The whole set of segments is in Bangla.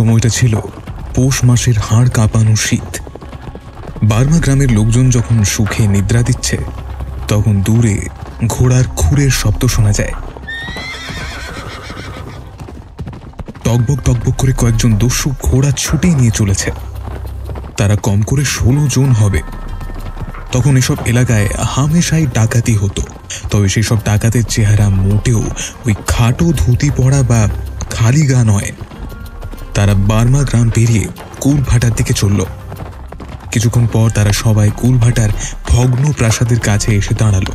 সময়টা ছিল পৌষ মাসের হাড় কাঁপানো শীত। বার্মা গ্রামের লোকজন যখন সুখে নিদ্রা দিচ্ছে, তখন দূরে ঘোড়ার খুরের শব্দ শোনা যায়। টকবক টকবক করে কয়েকজন দস্যু ঘোড়া ছুটে নিয়ে চলেছে। তারা কম করে 16 জন হবে। তখন এসব এলাকায় হামেশাই ডাকাতি হতো, তবে সেসব ডাকাতের চেহারা মোটেও ওই খাটো ধুতি পরা বা খালি গা নয়। তারা বার্মা গ্রাম পেরিয়ে কুলভাটার দিকে চলল। কিছুক্ষণ পর তারা সবাই কুলভাটার ভগ্ন প্রাসাদের কাছে এসে দাঁড়ালো।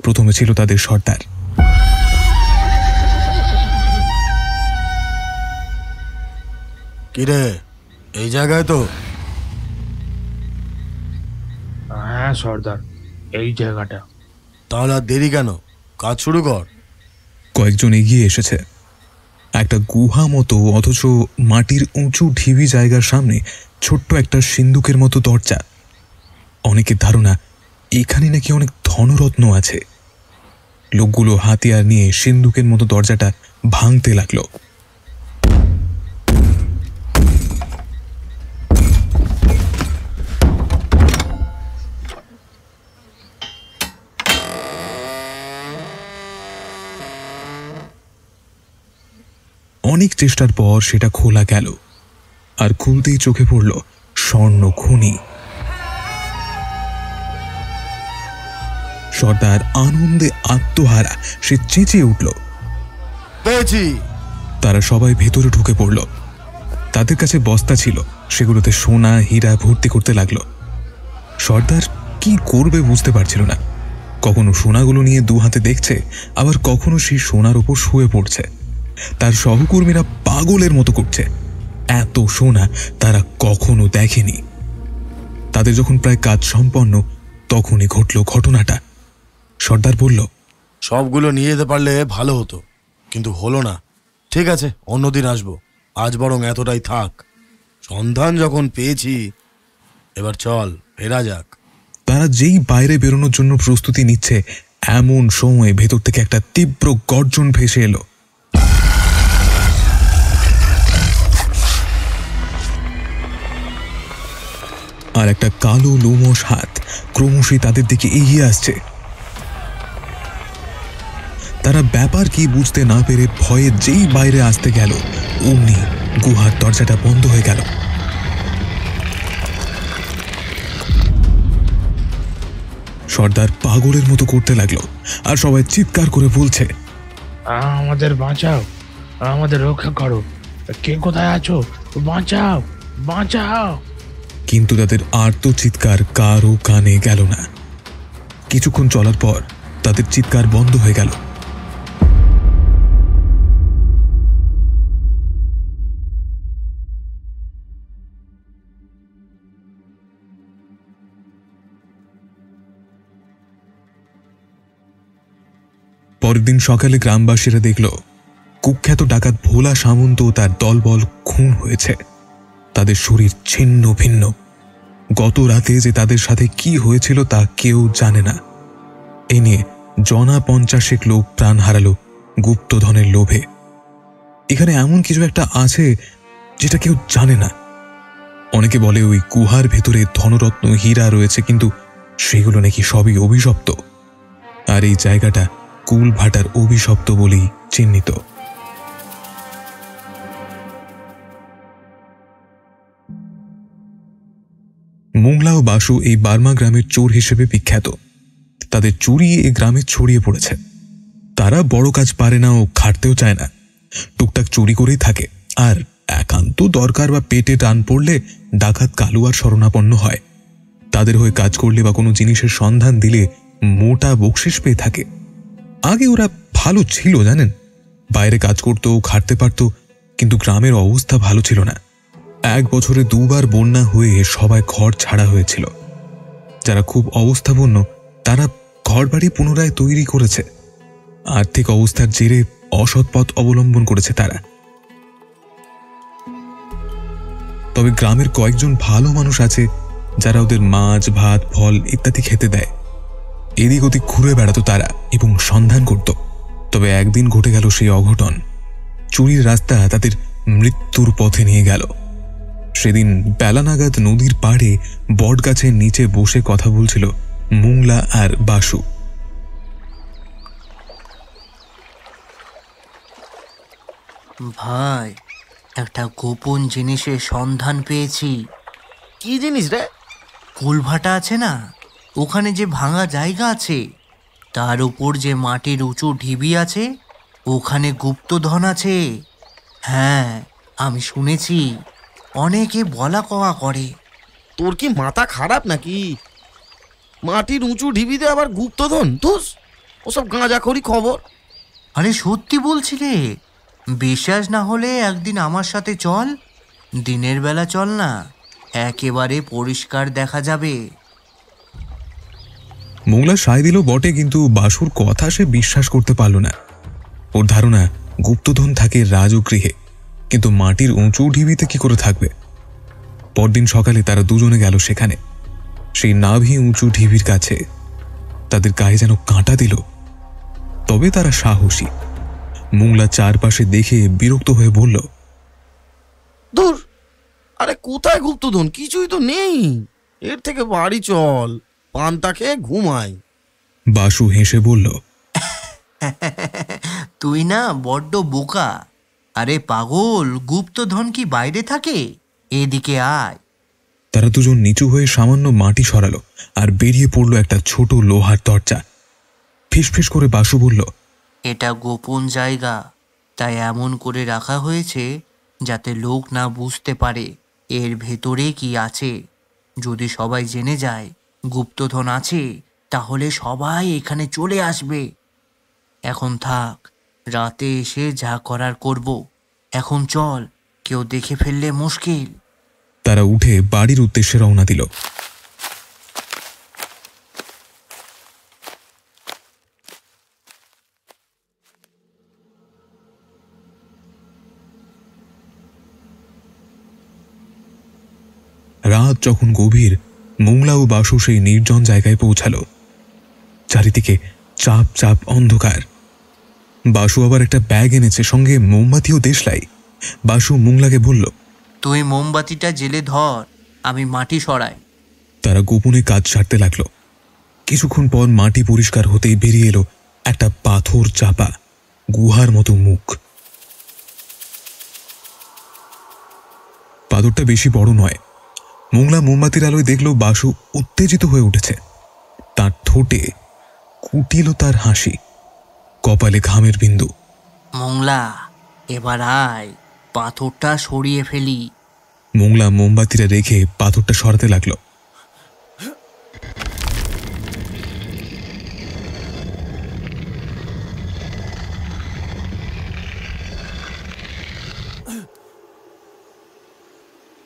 প্রথমে ছিল তাদের সর্দার। কিরে, এই জায়গায় তো? হ্যাঁ সর্দার, এই জায়গাটা। তাহলে আর দেরি কেন, কাজ শুরু কর। কয়েকজন এগিয়ে এসেছে। একটা গুহা মতো অথচ মাটির উঁচু ঢিবি জায়গার সামনে ছোট্ট একটা সিন্দুকের মতো দরজা। অনেকের ধারণা এখানে নাকি অনেক ধনরত্ন আছে। লোকগুলো হাতিয়ার নিয়ে সিন্দুকের মতো দরজাটা ভাঙতে লাগলো। অনেক চেষ্টার পর সেটা খোলা গেল, আর খুলতেই চোখে পড়ল স্বর্ণ খনি। সর্দার আনন্দে আত্মহারা, সে চেঁচিয়ে উঠল, পেয়েছি! তারা সবাই ভেতরে ঢুকে পড়ল। তাদের কাছে বস্তা ছিল, সেগুলোতে সোনা হীরা ভর্তি করতে লাগলো। সর্দার কি করবে বুঝতে পারছিল না। কখনো সোনাগুলো নিয়ে দু হাতে দেখছে, আবার কখনো সেই সোনার উপর শুয়ে পড়ছে। তার সহকর্মীরা পাগলের মতো করছে। এত সোনা তারা কখনো দেখেনি। তাদের যখন প্রায় কাজ সম্পন্ন, তখনই ঘটল ঘটনাটা। সর্দার বলল, সবগুলো নিয়ে যেতে পারলে ভালো হতো, কিন্তু হলো না। ঠিক আছে, অন্যদিন আসবো, আজ বরং এতটাই থাক। সন্ধান যখন পেয়েছি, এবার চল ফেরা যাক। তারা যেই বাইরে বেরোনোর জন্য প্রস্তুতি নিচ্ছে, এমন সময় ভেতর থেকে একটা তীব্র গর্জন ভেসে এলো। আর একটা কালো লোমশ হাত ক্রমশই তাদের দিকে এগিয়ে আসছে। তারা ব্যাপার কি বুঝতে না পেরে ভয়ে যেই বাইরে আসতে গেল, অমনি গুহার দরজাটা বন্ধ হয়ে গেল। সর্দার পাগলের মতো করতে লাগলো, আর সবাই চিৎকার করে বলছে, আমাদের বাঁচাও, আমাদের রক্ষা করো, কে কোথায় আছো, বাঁচাও বাঁচাও। কিন্তু তাদের আর্ত চিৎকার কারও কানে গেল না। কিছুক্ষণ চলার পর তাদের চিৎকার বন্ধ হয়ে গেল। পরের দিন সকালে গ্রামবাসীরা দেখল কুখ্যাত ডাকাত ভোলা সামন্ত ও তার দলবল খুন হয়েছে। তাদের শরীর ছিন্ন ভিন্ন। গত রাতে যে তাদের সাথে কি হয়েছিল তা কেউ জানে না। এ নিয়ে জনা 50 লোক প্রাণ হারালো গুপ্তধনের লোভে। এখানে এমন কিছু একটা আছে যেটা কেউ জানে না। অনেকে বলে ওই গুহার ভেতরে ধনরত্ন হীরা রয়েছে, কিন্তু সেগুলো নাকি সবই অভিশপ্ত। আর এই জায়গাটা কুলভাটার অভিশপ্ত বলেই চিহ্নিত। মোংলা ও বাসু এই বার্মা গ্রামের চোর হিসেবে বিখ্যাত। তাদের চুরি এই গ্রামে ছড়িয়ে পড়েছে। তারা বড় কাজ পারে না ও খাটতেও চায় না, টুকটাক চুরি করেই থাকে। আর একান্ত দরকার বা পেটে টান পড়লে ডাকাত কালুয়ার শরণাপন্ন হয়। তাদের হয়ে কাজ করলে বা কোনো জিনিসের সন্ধান দিলে মোটা বকশিস পেয়ে থাকে। আগে ওরা ভালো ছিল জানেন, বাইরে কাজ করতো, খাটতে পারত, কিন্তু গ্রামের অবস্থা ভালো ছিল না। 1 বছরে 2 বার বন্যা হয়ে সবাই ঘর ছাড়া হয়েছিল। যারা খুব অবস্থাপন্ন তারা ঘরবাড়ি পুনরায় তৈরি করেছে। আর্থিক অবস্থার জেরে অসৎ পথ অবলম্বন করেছে তারা। তবে গ্রামের কয়েকজন ভালো মানুষ আছে যারা ওদের মাছ ভাত ফল ইত্যাদি খেতে দেয়। এদিক ওদিক ঘুরে বেড়াতো তারা এবং সন্ধান করত। তবে একদিন ঘটে গেল সেই অঘটন। চুরির রাস্তা তাদের মৃত্যুর পথে নিয়ে গেল। সেদিন বেলা নাগাদ নদীর পাড়ে বটগাছের নিচে বসে কথা বলছিল মোংলা আর বাসু। ভাই, একটা গোপন জিনিসের সন্ধান পেয়েছি। কি জিনিস রে? কুলভাটা আছে না, ওখানে যে ভাঙা জায়গা আছে, তার উপর যে মাটির উঁচু ঢিবি আছে, ওখানে গুপ্তধন আছে। হ্যাঁ, আমি শুনেছি, অনেকে বলা কওয়া করে। তোর কি মাথা খারাপ নাকি? মাটির উঁচু ঢিবিতে আবার গুপ্তধন? ধুস, ওসব গাঁজাখড়ি খবর। আরে সত্যি বলছি রে, বিশ্বাস না হলে একদিন আমার সাথে চল। দিনের বেলা চল না, একেবারে পরিষ্কার দেখা যাবে। মোংলা সায় দিল বটে, কিন্তু বাসুর কথা সে বিশ্বাস করতে পারল না। ওর ধারণা গুপ্তধন থাকে রাজগৃহে, কিন্তু মাটির উঁচু ঢিবিতে কি করে থাকবে। পরদিন সকালে তারা দুজনে গেল সেখানে। সেই নাভি উঁচু ঢিবির কাছে তাদের গায়ে যেন কাঁটা দিল। তবে তারা সাহসী। মোংলা চারপাশে দেখে বিরক্ত হয়ে বলল, ধুর, আরে কোথায় গুপ্তধন? কিছুই তো নেই। এর থেকে বাড়ি চল, পান্তা খেয়ে ঘুমাই। বাসু হেসে বলল, তুই না বড্ড বোকা। আরে পাগল, গুপ্তধন কি বাইরে থাকে? এদিকে আয়। তারা দুজন নিচু হয়ে সামান্য মাটি সরালো আর বেরিয়ে পড়ল একটা ছোট লোহার দরজা। ফিসফিস করে বাসু বলল, এটা গোপন জায়গা, তাই এমন করে রাখা হয়েছে যাতে লোক না বুঝতে পারে এর ভেতরে কি আছে। যদি সবাই জেনে যায় গুপ্তধন আছে, তাহলে সবাই এখানে চলে আসবে। এখন থাক, রাতে এসে যা করার করব। এখন চল, কেউ দেখে ফেললে মুশকিল। তারা উঠে বাড়ির উদ্দেশ্যে রওনা দিল। রাত যখন গভীর, মোংলা ও বাসু সেই নির্জন জায়গায় পৌঁছালো। চারিদিকে চাপ চাপ অন্ধকার। বাসু আবার একটা ব্যাগ এনেছে, সঙ্গে মোমবাতিও দেশলাই। বাসু মোংলাকে বলল, তুই মোমবাতিটা জেলে ধর, আমি মাটি সরাই। তারা গোপনে কাজ সারতে লাগলো। কিছুক্ষণ পর মাটি পরিষ্কার হতেই বেরিয়ে এলো একটা পাথর চাপা গুহার মতো মুখ। পাথরটা বেশি বড় নয়। মোংলা মোমবাতির আলোয় দেখল বাসু উত্তেজিত হয়ে উঠেছে। তার ঠোঁটে কুটিল তার হাসি, কপালে ঘামের বিন্দু। মোংলা, এবার আয়, পাথরটা সরিয়ে ফেলি। মোংলা মোমবাতিটা রেখে পাথরটা সরাতে লাগলো।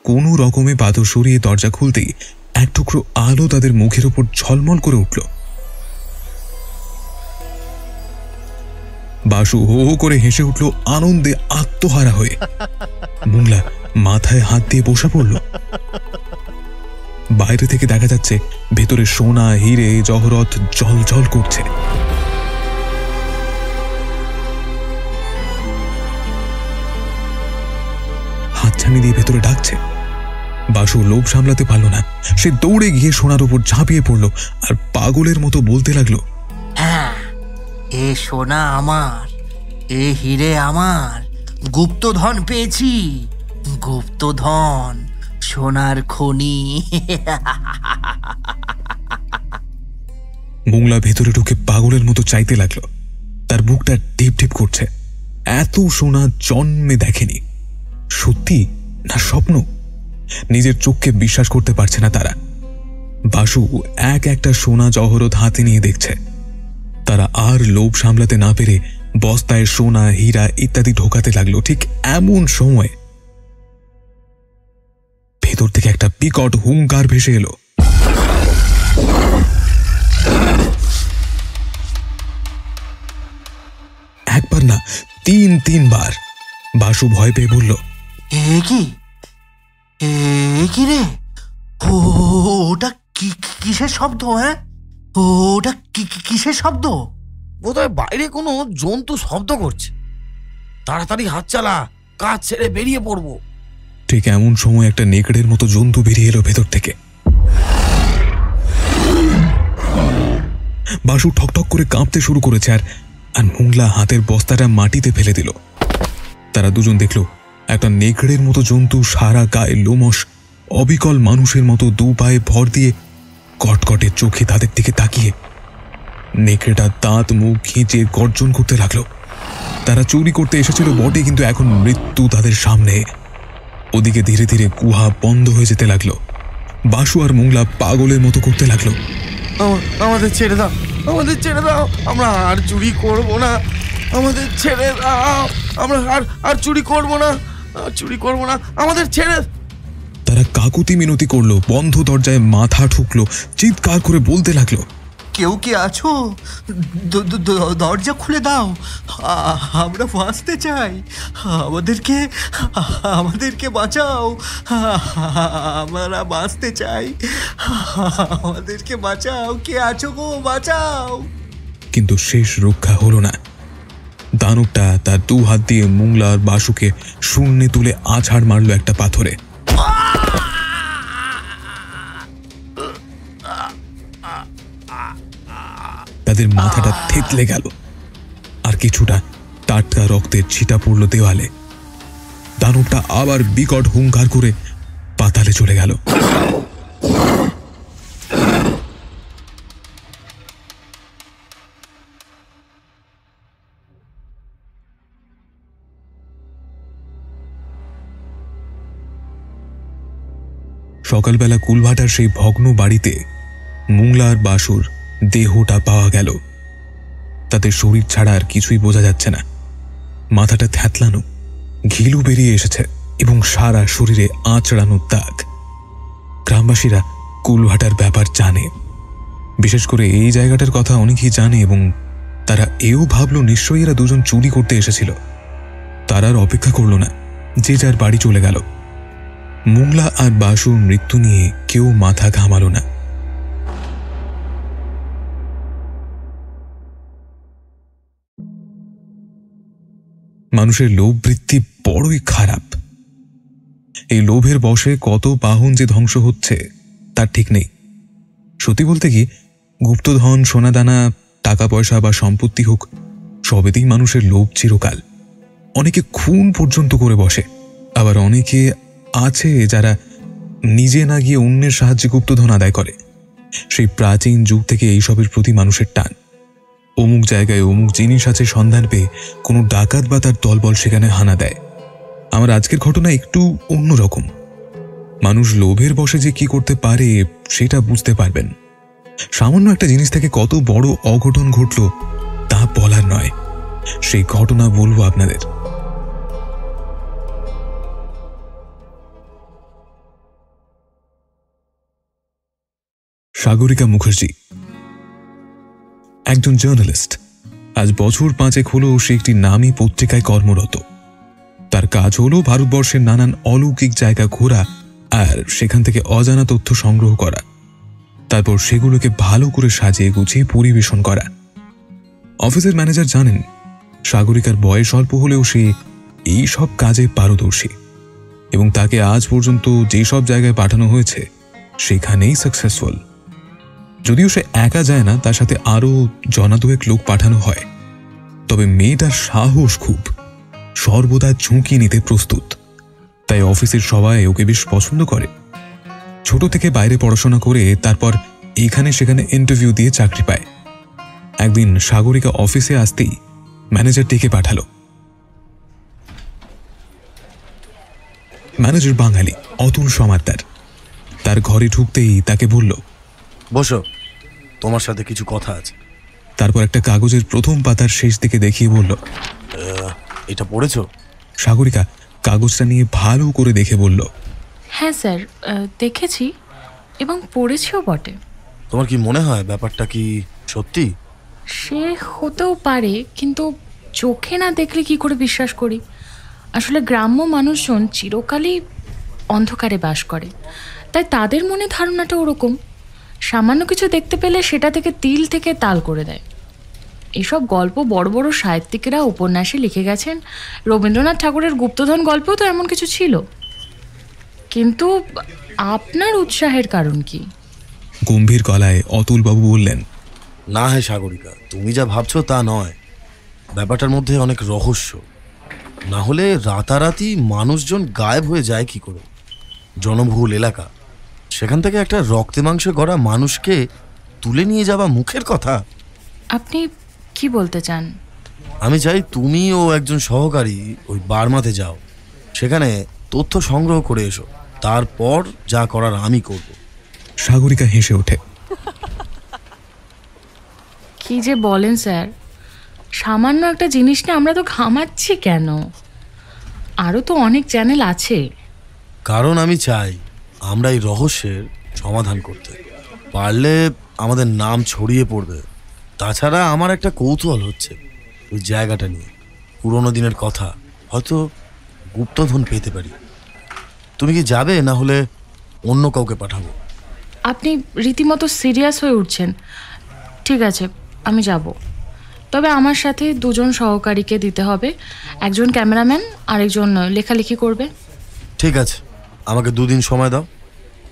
কোনো রকমে পাথর সরিয়ে দরজা খুলতেই এক টুকরো আলো তাদের মুখের ওপর ঝলমল করে উঠল। বাসু হো হো করে হেসে উঠল আনন্দে আত্মহারা হয়ে। মোংলা মাথায় হাত দিয়ে বসে পড়ল। বাইরে থেকে দেখা যাচ্ছে ভেতরে সোনা, হিরে, জহরত জল জল করছে। হাতছানি দিয়ে ভেতরে ডাকছে। বাসু লোভ সামলাতে পারল না। সে দৌড়ে গিয়ে সোনার উপর ঝাঁপিয়ে পড়ল আর পাগলের মতো বলতে লাগলো, হ্যাঁ, এ সোনা আমার, এ হিরে আমার, গুপ্তধন পেয়েছি, গুপ্তধন, সোনার খনি। মোংলা ভেতরে ঢুকে পাগলের মতো চাইতে লাগলো। তার বুকটা টিপ টিপ করছে। এত সোনা জন্মে দেখেনি। সত্যি না স্বপ্ন? নিজের চোখকে বিশ্বাস করতে পারছে না তারা। বাসু এক একটা সোনা জহরত হাতে নিয়ে দেখছে। তারা আর লোভ সামলাতে না পেরে বস্তায় সোনা, হীরা ইত্যাদি ঢোকাতে লাগলো। ঠিক এমন সময় ভেতর থেকে একটা বিকট হুঙ্কার ভেসে এলো। একবার না, তিনবার। বাসু ভয় পেয়ে বলল, এ কি, এ কি রে? ওটা কিসের শব্দ? হ্যাঁ, ওটা কিসের শব্দ? বোধহয় বাইরে কোনো জন্তু শব্দ করছে। তাড়াতাড়ি হাত চালা, কাজ ছেড়ে বেরিয়ে পড়বো। ঠিক এমন সময় একটা নেকড়ের মতো জন্তু বেরিয়ে এলো ভেতর থেকে। বাসু ঠকঠক করে কাঁপতে শুরু করেছে, আর মোংলা হাতের বস্তাটা মাটিতে ফেলে দিল। তারা দুজন দেখল একটা নেকড়ের মতো জন্তু সারা গায়ে লোমশ, অবিকল মানুষের মতো দু পায়ে ভর দিয়ে কটকটে চোখে তাদের দিকে তাকিয়ে নেকড়েটা দাঁত মুখ খিঁচে গর্জন করতে লাগলো। তারা চুরি করতে এসেছিল বটে, কিন্তু এখন মৃত্যু তাদের সামনে। ওদিকে ধীরে ধীরে গুহা বন্ধ হয়ে যেতে লাগলো। বাসু আর মোংলা পাগলের মতো করতে লাগলো। আমাদের ছেড়ে দাও, আমাদের ছেড়ে দাও, আমরা আর চুরি করবো না, আমাদের ছেড়ে দাও, আমরা আর চুরি করবো না, চুরি করবো না, আমাদের ছেড়ে। তারা কাকুতি মিনতি করলো, বন্ধ দরজায় মাথা ঠুকলো, চিৎকার করে বলতে লাগলো, কেউ কি আছো? দরজা খুলে দাও, আমরা বাঁচতে চাই, আমাদেরকে বাঁচাও, আমরা বাঁচতে চাই, আমাদেরকে বাঁচাও, কে আছো গো, বাঁচাও। কিন্তু শেষ রক্ষা হলো না। দানবটা তার দু হাত দিয়ে মোংলা আর বাসুকে শূন্যে তুলে আছাড় মারলো একটা পাথরে। তাদের মাথাটা থেতলে গেল, আর কিছুটা টাটকা রক্তের ছিটা পড়ল দেওয়ালে। দানবটা আবার বিকট হুঙ্কার করে পাতালে চলে গেল। সকালবেলা কুলভাটার সেই ভগ্ন বাড়িতে মোংলা আর বাসুর দেহটা পাওয়া গেল। তাদের শরীর ছাড়া আর কিছুই বোঝা যাচ্ছে না। মাথাটা থ্যাতলানো, ঘিলু বেরিয়ে এসেছে এবং সারা শরীরে আঁচড়ানোর দাগ। গ্রামবাসীরা কুলভাটার ব্যাপার জানে, বিশেষ করে এই জায়গাটার কথা অনেকেই জানে, এবং তারা এও ভাবল নিশ্চয়ই এরা দুজন চুরি করতে এসেছিল। তারা আর অপেক্ষা করল না, যে যার বাড়ি চলে গেল। মোংলা আর বাসুর মৃত্যু নিয়ে কেউ মাথা ঘামালো না। মানুষের লোভ বৃত্তি বড়ই খারাপ। এই লোভের বশে কত বাহন যে ধ্বংস হচ্ছে তার ঠিক নেই। সত্যি বলতে কি, গুপ্তধন, সোনাদানা, টাকা পয়সা বা সম্পত্তি হোক, সবেতেই মানুষের লোভ চিরকাল। অনেকে খুন পর্যন্ত করে বসে, আবার অনেকে আছে যারা নিজে না গিয়ে অন্যের সাহায্যে গুপ্তধন আদায় করে। সেই প্রাচীন যুগ থেকে এইসবের প্রতি মানুষের টান। অমুক জায়গায় অমুক জিনিস আছে সন্ধান পেয়ে কোনো ডাকাত বা তার দলবল সেখানে হানা দেয়। আমার আজকের ঘটনা একটু অন্যরকম। মানুষ লোভের বশে যে কি করতে পারে সেটা বুঝতে পারবেন। সামান্য একটা জিনিস থেকে কত বড় অঘটন ঘটল তা বলার নয়। সেই ঘটনা বলবো আপনাদের। সাগরিকা মুখার্জি একজন জার্নালিস্ট। আজ বছর 5 হলো সে একটি নামী পত্রিকায় কর্মরত। তার কাজ হলো ভারতবর্ষের নানান অলৌকিক জায়গা ঘোরা আর সেখান থেকে অজানা তথ্য সংগ্রহ করা, তারপর সেগুলোকে ভালো করে সাজিয়ে গুছিয়ে পরিবেশন করা। অফিসের ম্যানেজার জানেন সাগরিকার বয়স অল্প হলেও সে এই সব কাজে পারদর্শী, এবং তাকে আজ পর্যন্ত যেসব জায়গায় পাঠানো হয়েছে সেখানেই সাকসেসফুল। যদিও সে একা যায় না, তার সাথে আরও জনাদুয়েক লোক পাঠানো হয়, তবে মেয়েটার সাহস খুব, সর্বদা ঝুঁকি নিতে প্রস্তুত। তাই অফিসের সবাই ওকে বেশ পছন্দ করে। ছোট থেকে বাইরে পড়াশোনা করে তারপর এখানে সেখানে ইন্টারভিউ দিয়ে চাকরি পায়। একদিন সাগরিকা অফিসে আসতেই ম্যানেজার ডেকে পাঠালো। ম্যানেজার বাঙালি, অতুল সমাদ্দার। তার ঘরে ঢুকতেই তাকে বলল, বসো, তোমার সাথে কিছু কথা আছে। তারপর একটা কাগজের প্রথম পাতার শেষ দিকে দেখিয়ে বলল, এটা পড়েছো? সাগরিকা কাগজটা নিয়ে ভালো করে দেখে বলল, হ্যাঁ স্যার, দেখেছি এবং পড়েছিও বটে। তোমার কি মনে হয় ব্যাপারটা কি সত্যি? সে হতেও পারে, কিন্তু চোখে না দেখলে কি করে বিশ্বাস করি? আসলে গ্রাম্য মানুষজন চিরকালই অন্ধকারে বাস করে, তাই তাদের মনে ধারণাটা ওরকম। সামান্য কিছু দেখতে পেলে সেটা থেকে তিল থেকে তাল করে দেয়। এসব গল্প বড় বড় সাহিত্যিকেরা উপন্যাসে লিখে গেছেন। রবীন্দ্রনাথ ঠাকুরের গুপ্তধন গল্পেও তো এমন কিছু ছিল। কিন্তু আপনার উৎসাহের কারণ কি? গম্ভীর গলায় অতুলবাবু বললেন, না হে সাগরিকা, তুমি যা ভাবছো তা নয়। ব্যাপারটার মধ্যে অনেক রহস্য। না হলে রাতারাতি মানুষজন গায়েব হয়ে যায় কি করে? জনবহুল এলাকা, সেখান থেকে একটা রক্তে মাংসে গড়া মানুষকে তুলে নিয়ে যাওয়া মুখের কথা। আপনি কি বলতে চান? আমি চাই তুমি ও একজন সহকারী ওই বার্মাতে যাও, সেখানে তথ্য সংগ্রহ করে এসো। তারপর যা করার আমি করব। সাগরিকা হেসে ওঠে। কি যে বলেন স্যার, সামান্য একটা জিনিস নিয়ে আমরা তো ঘামাচ্ছি কেন? আরও তো অনেক চ্যানেল আছে। কারণ আমি চাই আমরা এই রহস্যের সমাধান করতে পারলে আমাদের নাম ছড়িয়ে পড়বে। তাছাড়া আমার একটা কৌতূহল হচ্ছে ওই জায়গাটা নিয়ে। পুরোনো দিনের কথা, হয়তো গুপ্তধন পেতে পারি। তুমি কি যাবে, না হলে অন্য কাউকে পাঠাবো? আপনি রীতিমতো সিরিয়াস হয়ে উঠছেন। ঠিক আছে, আমি যাব। তবে আমার সাথে 2 জন সহকারীকে দিতে হবে। একজন ক্যামেরাম্যান আর একজন লেখালেখি করবে। ঠিক আছে, আমাকে 2 দিন সময় দাও,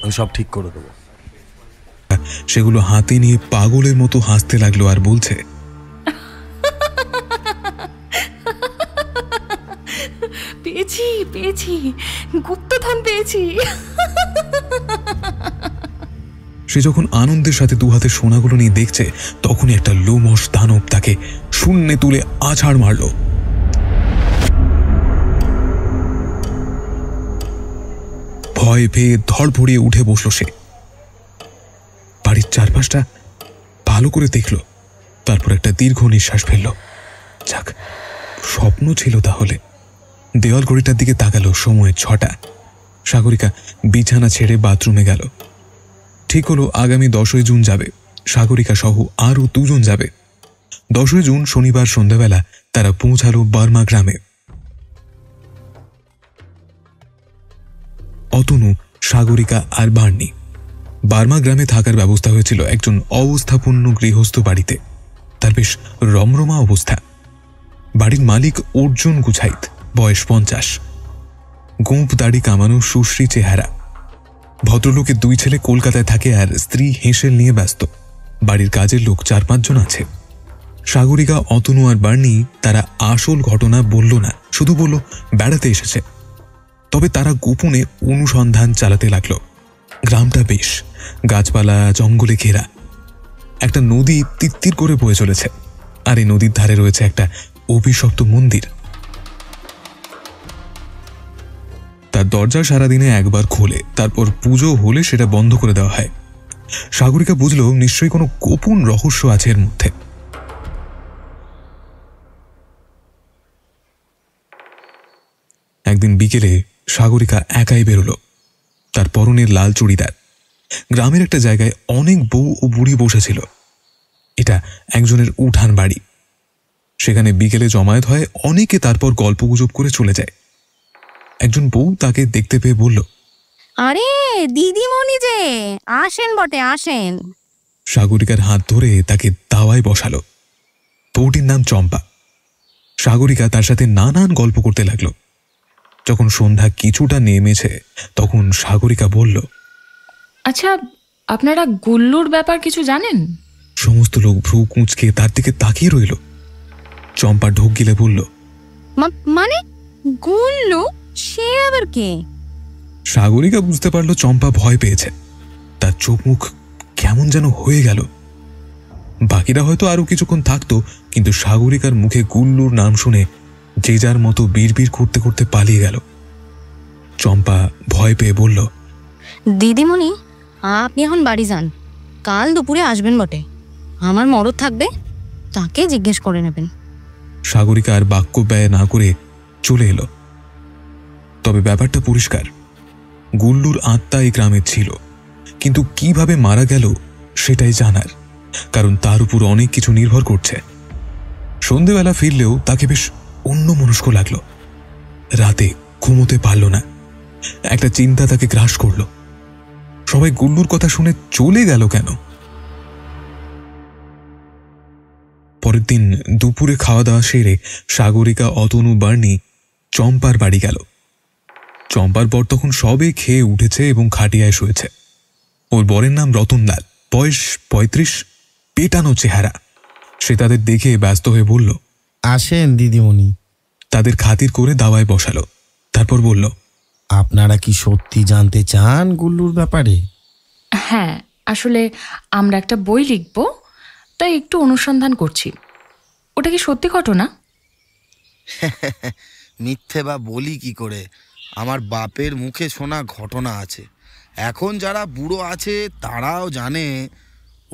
আমি সব ঠিক করে দেবো। সেগুলো হাতে নিয়ে পাগলের মতো হাসতে লাগলো আর বলছে, পেয়েছি পেয়েছি, গুপ্তধন পেয়েছি। সে যখন আনন্দের সাথে 2 হাতে সোনাগুলো নিয়ে দেখছে, তখনই একটা লোমশ দানব তাকে শূন্যে তুলে আছাড় মারল। ভয় পেয়ে ধড়ফড়িয়ে উঠে বসল সে। বাড়ির চারপাশটা ভালো করে দেখল, তারপর একটা দীর্ঘ নিঃশ্বাস ফেলল। যাক, স্বপ্ন ছিল তাহলে। দেওয়াল ঘড়িটার দিকে তাকালো, সময় 6টা। সাগরিকা বিছানা ছেড়ে বাথরুমে গেল। ঠিক হলো আগামী 10ই জুন যাবে। সাগরিকা সহ আরও 2 জন যাবে। 10ই জুন শনিবার সন্ধ্যাবেলা তারা পৌঁছালো বার্মা গ্রামে। অতনু, সাগরিকা আর বার্নি। বার্মা গ্রামে থাকার ব্যবস্থা হয়েছিল একজন অবস্থাপন্ন গৃহস্থ বাড়িতে। তার বেশ রমরমা অবস্থা। বাড়ির মালিক অর্জুন গুছাইত, বয়স 50। গোঁপ দাড়ি কামানো, সুশ্রী চেহারা। ভদ্রলোকের 2 ছেলে কলকাতায় থাকে আর স্ত্রী হেঁসেল নিয়ে ব্যস্ত। বাড়ির কাজের লোক 4-5 জন আছে। সাগরিকা, অতনু আর বার্নি তারা আসল ঘটনা বলল না, শুধু বলল বেড়াতে এসেছে। তবে তারা গোপনে অনুসন্ধান চালাতে লাগলো। গ্রামটা বেশ গাছপালা জঙ্গলে ঘেরা। একটা নদী তিত্তির করে বয়ে চলেছে, আর এই নদীর ধারে রয়েছে একটা অভিশপ্ত মন্দির। তার দরজা সারাদিনে একবার খোলে, তারপর পুজো হলে সেটা বন্ধ করে দেওয়া হয়। সাগরিকা বুঝল নিশ্চয়ই কোনো গোপন রহস্য আছে এর মধ্যে। একদিন বিকেলে সাগরিকা একাই বেরোলো। তার পরনের লাল চুড়িদার। গ্রামের একটা জায়গায় অনেক বউ ও বুড়ি বসেছিল। এটা একজনের উঠান বাড়ি। সেখানে বিকেলে জমায়েত হয় অনেকে, তারপর গল্পগুজব করে চলে যায়। একজন বউ তাকে দেখতে পেয়ে বলল, আরে দিদিমণি যে, আসেন বটে, আসেন। সাগরিকার হাত ধরে তাকে দাওয়ায় বসালো। বউটির নাম চম্পা। সাগরিকা তার সাথে নানান গল্প করতে লাগলো। যখন সন্ধ্যা কিছুটা নেমেছে, তখন সাগরিকা বলল, আচ্ছা, আপনারা গুল্লুর ব্যাপার কিছু জানেন? সমস্ত লোক ভ্রু কুঁচকে তার দিকে তাকিয়ে রইল। চম্পা ঢোক গিলে বলল, মানে গুল্লু? সে আবার কে? সাগরিকা বুঝতে পারল চম্পা ভয় পেয়েছে। তার চোখ মুখ কেমন যেন হয়ে গেল। বাকিরা হয়তো আরো কিছুক্ষণ থাকতো, কিন্তু সাগরিকার মুখে গুল্লুর নাম শুনে যে যার মতো বিড়বিড় করতে করতে পালিয়ে গেল। চম্পা ভয় পেয়ে বলল, দিদিমণি, আপনি এখন বাড়ি যান, কাল দুপুরে আসবেন বটে। আমার মরদ থাকবে, তাকে জিজ্ঞেস করে নেবেন। সাগরিকা আর বাক্য ব্যয় না করে চলে এলো। তবে ব্যাপারটা পরিষ্কার, গুল্লুর আত্মা এই গ্রামে ছিল, কিন্তু কিভাবে মারা গেল সেটাই জানার, কারণ তার উপর অনেক কিছু নির্ভর করছে। সন্ধেবেলা ফিরলেও তাকে বেশ অন্যমনস্ক লাগলো। রাতে ঘুমোতে পারল না। একটা চিন্তা তাকে গ্রাস করল। সবাই গুল্লুর কথা শুনে চলে গেল কেন? পরের দিন দুপুরে খাওয়া দাওয়া সেরে সাগরিকা, অতনু, বার্নি চম্পার বাড়ি গেল। চম্পার বর তখন সবে খেয়ে উঠেছে এবং খাটিয়ায় শুয়েছে। ওর বরের নাম রতনলাল, বয়স 35, পেটানো চেহারা। সে তাদের দেখে ব্যস্ত হয়ে বলল, আসেন দিদিমণি। তাদের খাতির করে দাওয়ায় বসালো। তারপর বলল, আপনারা কি সত্যি জানতে চান গুল্লুর ব্যাপারে? হ্যাঁ, আসলে আমরা একটা বই লিখব, তাই একটু অনুসন্ধান করছি। ওটা কি সত্যি ঘটনা? মিথ্যে বা বলি কি করে? আমার বাপের মুখে শোনা ঘটনা আছে। এখন যারা বুড়ো আছে তারাও জানে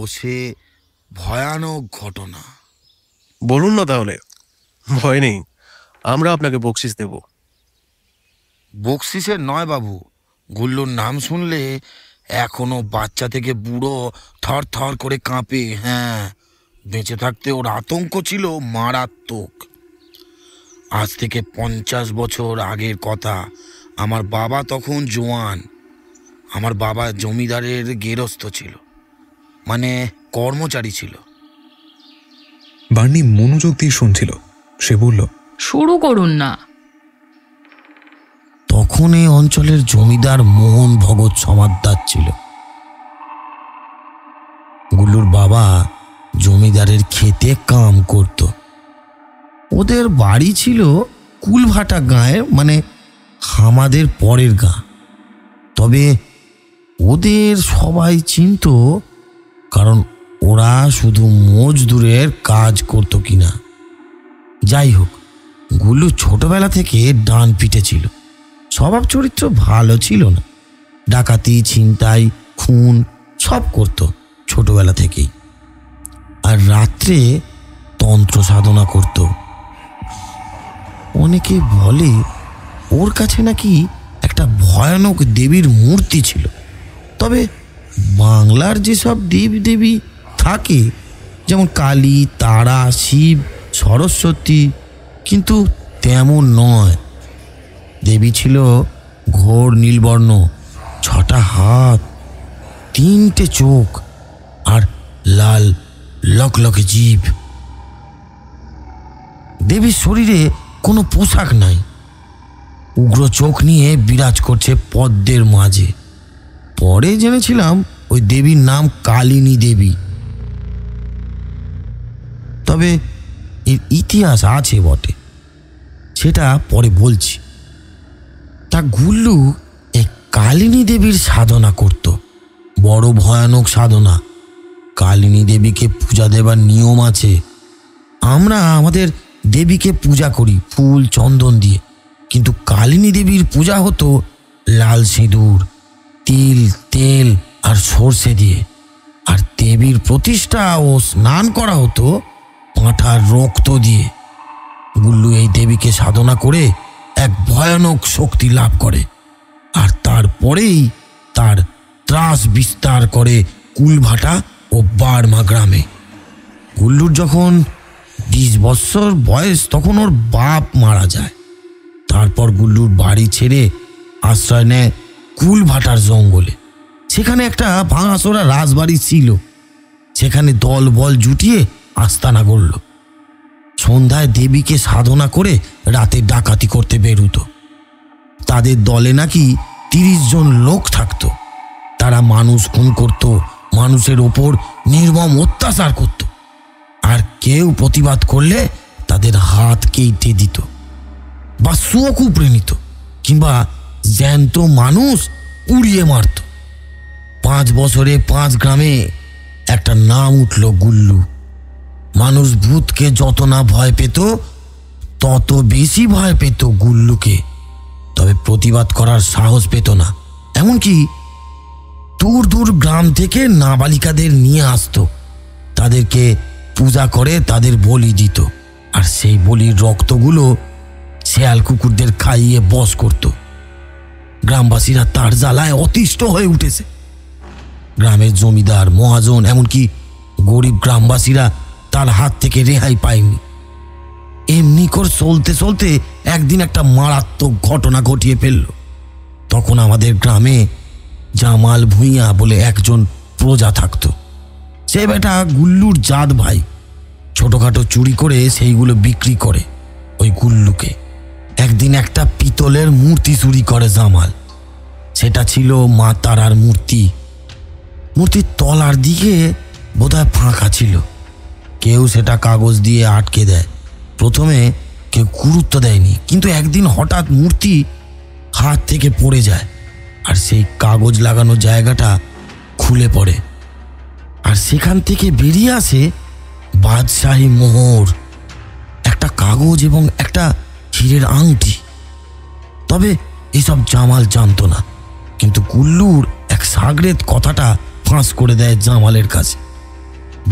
ও সে ভয়ানক ঘটনা। বলুন না তাহলে, ভয় নেই, আমরা আপনাকে বকশিস দেব। বকশিসের নয় বাবু, গুল্লুর নাম শুনলে এখনো বাচ্চা থেকে বুড়ো থর থর করে কাঁপে। হ্যাঁ, বেঁচে থাকতে ওর আতঙ্ক ছিল মারাত্মক। আজ থেকে 50 বছর আগের কথা। আমার বাবা তখন জোয়ান। আমার বাবা জমিদারের গেরস্থ ছিল, মানে কর্মচারী ছিল। বার্নি মনোযোগ দিয়ে শুনছিল। সে বলল, শুরু করুন না। তখন এই অঞ্চলের জমিদার মোহন ভগত সমাদ্দার ছিল। গুল্লুর বাবা জমিদারের ক্ষেতে কাম করত। ওদের বাড়ি ছিল কুলভাটা গাঁয়ে, মানে আমাদের পরের গাঁ। তবে ওদের সবাই চিনত, কারণ ওরা শুধু মজদুরের কাজ করত কিনা। যাই হোক, গুল্লু ছোটবেলা থেকে ডান পিটে ছিল। স্বভাব চরিত্র ভালো ছিল না। ডাকাতি, ছিনতাই, খুন সব করত ছোটবেলা থেকেই। আর রাত্রে তন্ত্র সাধনা করত। অনেকে বলে ওর কাছে নাকি একটা ভয়ানক দেবীর মূর্তি ছিল। তবে বাংলার যেসব দেবী থাকে, যেমন কালী, তারা, শিব, সরস্বতী, কিন্তু তেমন নয়। দেবী ছিল ঘোর নীলবর্ণ, 6টা হাত, 3টে চোখ আর লাল লকলকে জিভ। দেবীর শরীরে কোনো পোশাক নাই। উগ্র চোখ নিয়ে বিরাজ করছে পদ্মের মাঝে। পরে জেনেছিলাম ওই দেবীর নাম কালিনী দেবী। তবে এর ইতিহাস আছে বটে, সেটা পরে বলছি। তা গুল্লু এই কালিনী দেবীর সাধনা করত, বড় ভয়ানক সাধনা। কালিনী দেবীকে পূজা দেবার নিয়ম আছে। আমরা আমাদের দেবীকে পূজা করি ফুল চন্দন দিয়ে, কিন্তু কালিনী দেবীর পূজা হতো লাল সিঁদুর, তিল, তেল আর সর্ষে দিয়ে। আর দেবীর প্রতিষ্ঠা ও স্নান করা হতো পাঁঠার রক্ত দিয়ে। গুল্লু এই দেবীকে সাধনা করে এক ভয়ানক শক্তি লাভ করে, আর তারপরেই তার ত্রাস বিস্তার করে কুলভাটা ও বার্মা গ্রামে। গুল্লুর যখন 20 বছর বয়স, তখন ওর বাপ মারা যায়। তারপর গুল্লুর বাড়ি ছেড়ে আশ্রয় নেয় কুলভাটার জঙ্গলে। সেখানে একটা ভাঙাচোরা রাজবাড়ি ছিল। সেখানে দল বল জুটিয়ে আস্তানা গড়ল। সন্ধ্যায় দেবীকে সাধনা করে রাতে ডাকাতি করতে বেরুতো। তাদের দলে নাকি 30 জন লোক থাকতো। তারা মানুষ খুন করত, মানুষের ওপর নির্মম অত্যাচার করত, আর কেউ প্রতিবাদ করলে তাদের হাত কেটে দিত বা শোক উপড়ে নিত, কিংবা জ্যান্ত মানুষ উড়িয়ে মারত। 5 বছরে 5 গ্রামে একটা নাম উঠল গুল্লু। মানুষ ভূতকে যত না ভয় পেত, তত বেশি ভয় পেত গুল্লুকে। তবে প্রতিবাদ করার সাহস পেত না। এমনকি দূর দূর গ্রাম থেকে নাবালিকাদের নিয়ে আসতো, তাদেরকে পূজা করে তাদের বলি দিত, আর সেই বলির রক্তগুলো শেয়াল কুকুরদের খাইয়ে বশ করত। গ্রামবাসীরা তার জ্বালায় অতিষ্ঠ হয়ে উঠেছে। গ্রামের জমিদার, মহাজন, এমনকি গরিব গ্রামবাসীরা তার হাত থেকে রেহাই পায়নি। এমনি করে চলতে চলতে একদিন একটা মারাত্মক ঘটনা ঘটিয়ে ফেলল। তখন আমাদের গ্রামে জামাল ভূঁইয়া বলে একজন প্রজা থাকতো। সে বেটা গুল্লুর জাত ভাই। ছোটখাটো চুরি করে সেইগুলো বিক্রি করে ওই গুল্লুকে। একদিন একটা পিতলের মূর্তি চুরি করে জামাল। সেটা ছিল মা তারার মূর্তি। মূর্তির তলার দিকে বোধহয় ফাঁকা ছিল। কেউ সেটা কাগজ দিয়ে আটকে দেয়। প্রথমে কেউ গুরুত্ব দেয়নি, কিন্তু একদিন হঠাৎ মূর্তি হাত থেকে পড়ে যায়, আর সেই কাগজ লাগানো জায়গাটা খুলে পড়ে, আর সেখান থেকে বেরিয়ে আসে বাদশাহী মোহর, একটা কাগজ এবং একটা হীরের আংটি। তবে এসব জামাল জানতো না, কিন্তু গুল্লুর এক সাগরেদ কথাটা ফাঁস করে দেয় জামালের কাছে।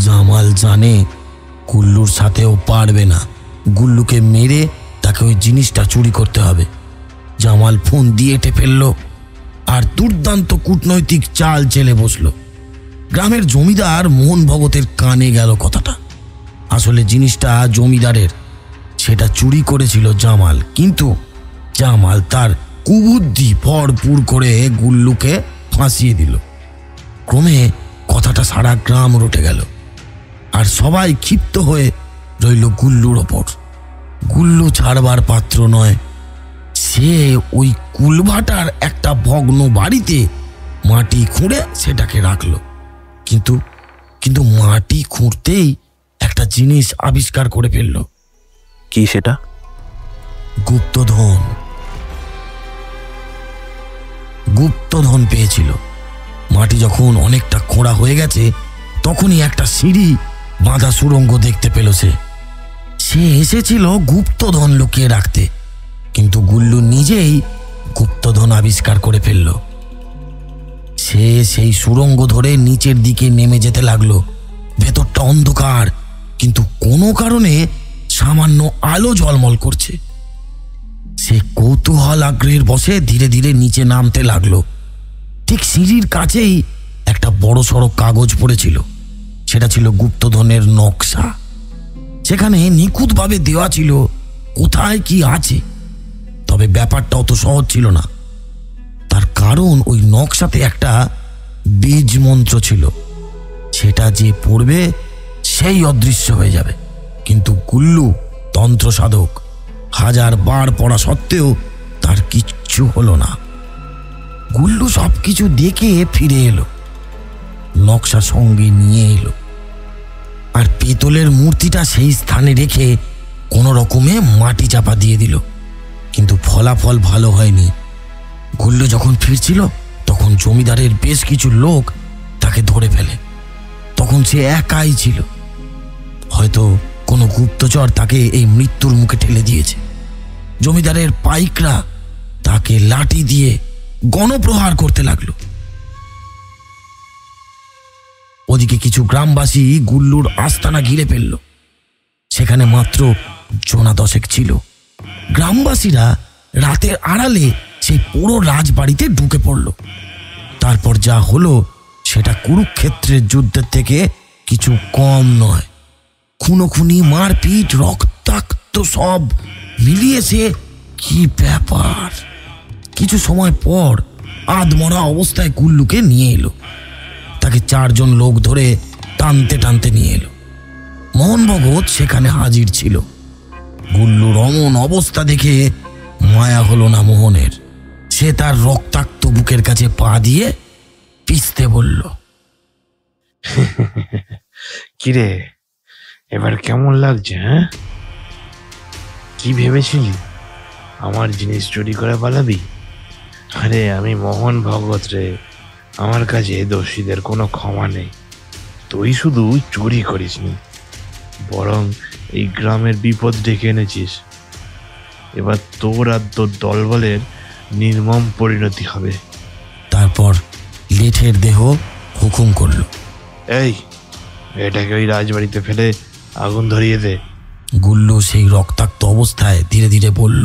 জামাল জানে গুল্লুর সাথেও পারবে না, গুল্লুকে মেরে তাকে ওই জিনিসটা চুরি করতে হবে। জামাল ফোন দিয়ে এঁটে ফেলল আর দুর্দান্ত কূটনৈতিক চাল চেলে বসল। গ্রামের জমিদার মোহন ভগতের কানে গেল কথাটা। আসলে জিনিসটা জমিদারের, সেটা চুরি করেছিল জামাল, কিন্তু জামাল তার কুবুদ্ধি ভরপুর করে গুল্লুকে ফাঁসিয়ে দিল। ক্রমে কথাটা সারা গ্রাম রটে গেল, আর সবাই ক্ষিপ্ত হয়ে রইল গুল্লুর ওপর। গুল্লু ছাড়বার পাত্র নয়। সে ওই কুলভাটার একটা ভগ্ন বাড়িতে মাটি খুঁড়ে সেটাকে রাখলো, কিন্তু মাটি খুঁড়তেই একটা জিনিস আবিষ্কার করে ফেলল। কি সেটা? গুপ্তধন। গুপ্তধন পেয়েছিল। মাটি যখন অনেকটা খোঁড়া হয়ে গেছে, তখনই একটা সিঁড়ি বাঁধা সুড়ঙ্গ দেখতে পেল। সে এসেছিল গুপ্তধন লুকিয়ে রাখতে, কিন্তু গুল্লু নিজেই গুপ্তধন আবিষ্কার করে ফেলল। সে সেই সুড়ঙ্গ ধরে নিচের দিকে নেমে যেতে লাগলো। ভেতরটা অন্ধকার, কিন্তু কোনো কারণে সামান্য আলো ঝলমল করছে। সে কৌতূহল আগ্রহের বশে ধীরে ধীরে নিচে নামতে লাগলো। ঠিক সিঁড়ির কাছেই একটা বড় সড়ো কাগজ পড়েছিল। সেটা ছিল গুপ্তধনের নকশা। সেখানে নিখুঁতভাবে দেওয়া ছিল কোথায় কি আছে। তবে ব্যাপারটা অত সহজ ছিল না, তার কারণ ওই নকশাতে একটা বীজ মন্ত্র ছিল। সেটা যে পড়বে সেই অদৃশ্য হয়ে যাবে। কিন্তু গুল্লু তন্ত্র সাধক, 1000 বার পড়া সত্ত্বেও তার কিচ্ছু হলো না। গুল্লু সবকিছু দেখে ফিরে এলো, নকশা সঙ্গে নিয়ে এলো, আর পিতলের মূর্তিটা সেই স্থানে রেখে কোনো রকমে মাটি চাপা দিয়ে দিল। কিন্তু ফলাফল ভালো হয়নি। গুল্লু যখন ফিরছিল, তখন জমিদারের বেশ কিছু লোক তাকে ধরে ফেলে। তখন সে একাই ছিল। হয়তো কোনো গুপ্তচর তাকে এই মৃত্যুর মুখে ঠেলে দিয়েছে। জমিদারের পাইকরা তাকে লাঠি দিয়ে গণপ্রহার করতে লাগলো। ওদিকে কিছু গ্রামবাসী গুল্লুর আস্তানা ঘিরে ফেলল। সেখানে মাত্র জনা 10 ছিল। গ্রামবাসীরা রাতের আড়ালে সেই পুরো রাজবাড়িতে ঢুকে পড়ল। তারপর যা হলো সেটা কুরুক্ষেত্রের যুদ্ধের থেকে কিছু কম নয়। খুনোখুনি, মারপিট, রক্তাক্ত সব মিলিয়েছে কি ব্যাপার। কিছু সময় পর আধমরা অবস্থায় গুল্লুকে নিয়ে এলো। তাকে 4 জন লোক ধরে টানতে টানতে নিয়ে এলো। মোহন ভগত সেখানে হাজির ছিল। গুল্লুর অমন অবস্থা দেখে মায়া হলো না মোহনের। সে তার রক্তাক্ত বুকের কাছে পা দিয়ে পিষতে বলল, কিরে, এবার কেমন লাগছে? হ্যাঁ, কি ভেবেছিলি আমার জিনিস চুরি করে পালাবি? আরে আমি মোহন ভগত রে, আমার কাছে দোষীদের কোনো ক্ষমা নেই। তুই শুধু চুরি করিসনি, বরং এই গ্রামের বিপদ ডেকে এনেছিস। এবার তোর আর তোর দলবলের নির্মম পরিণতি হবে। তারপর লেঠের দেহ হুকুম করল, এই, এটাকে ওই রাজবাড়িতে ফেলে আগুন ধরিয়ে দে। গুল্লু সেই রক্তাক্ত অবস্থায় ধীরে ধীরে বলল,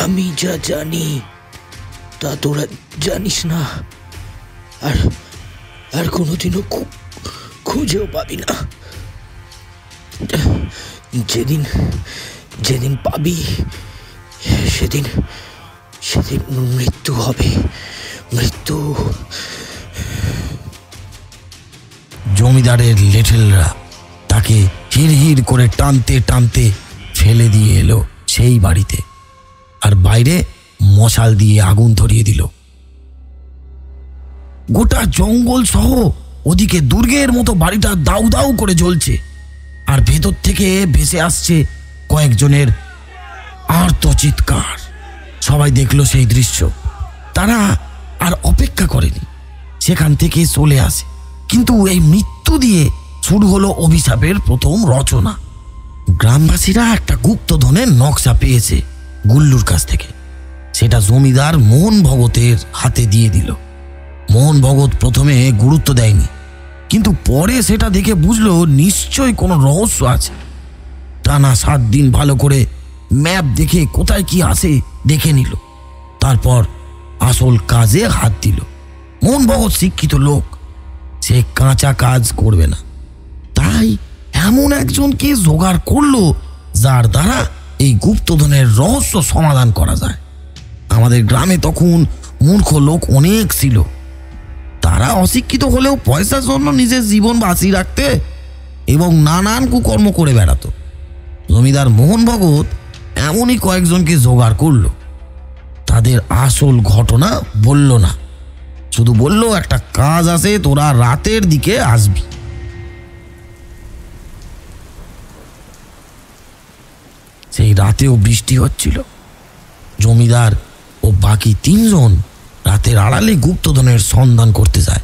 আমি যা জানি তা তোরা জানিস না, আর কোনোদিনও খুঁজেও পাবি না। যেদিন পাবি সেদিন মৃত্যু হবে, মৃত্যু। জমিদারের লেঠেলরা তাকে হিড় হিড় করে টানতে টানতে ফেলে দিয়ে এলো সেই বাড়িতে, আর বাইরে মশাল দিয়ে আগুন ধরিয়ে দিল। গোটা জঙ্গল সহ ওদিকে দুর্গের মতো বাড়িটা দাউ দাউ করে জ্বলছে, আর ভেতর থেকে ভেসে আসছে কয়েকজনের আর্ত চিৎকার। সবাই দেখলো সেই দৃশ্য। তারা আর অপেক্ষা করেনি, সেখান থেকে চলে আসে। কিন্তু এই মৃত্যু দিয়ে শুরু হলো অভিশাপের প্রথম রচনা। গ্রামবাসীরা একটা গুপ্তধনের নকশা পেয়েছে গুল্লুর কাছ থেকে। সেটা জমিদার মোহন ভগতের হাতে দিয়ে দিল। মোহন ভগত প্রথমে গুরুত্ব দেয়নি, কিন্তু পরে সেটা দেখে বুঝলো নিশ্চয়ই কোনো রহস্য আছে। টানা 7 দিন ভালো করে ম্যাপ দেখে কোথায় কি আছে দেখে নিল, তারপর আসল কাজে হাত দিল। মোহন ভগত শিক্ষিত লোক, সে কাঁচা কাজ করবে না, তাই এমন একজনকে জোগাড় করলো যার দ্বারা এই গুপ্তধনের রহস্য সমাধান করা যায়। আমাদের গ্রামে তখন মূর্খ লোক অনেক ছিল। তারা অশিক্ষিত হলেও পয়সার জন্য নিজের জীবন বাঁচিয়ে রাখতে এবং নানান কুকর্ম করে বেড়াতো। জমিদার মোহন ভগত এমনই কয়েকজনকে জোগাড় করলো। তাদের আসল ঘটনা বলল না, শুধু বলল একটা কাজ আছে, তোরা রাতের দিকে আসবি। সেই রাতেও বৃষ্টি হচ্ছিল। জমিদার ও বাকি 3 জন রাতের আড়ালে গুপ্তধনের সন্ধান করতে যায়।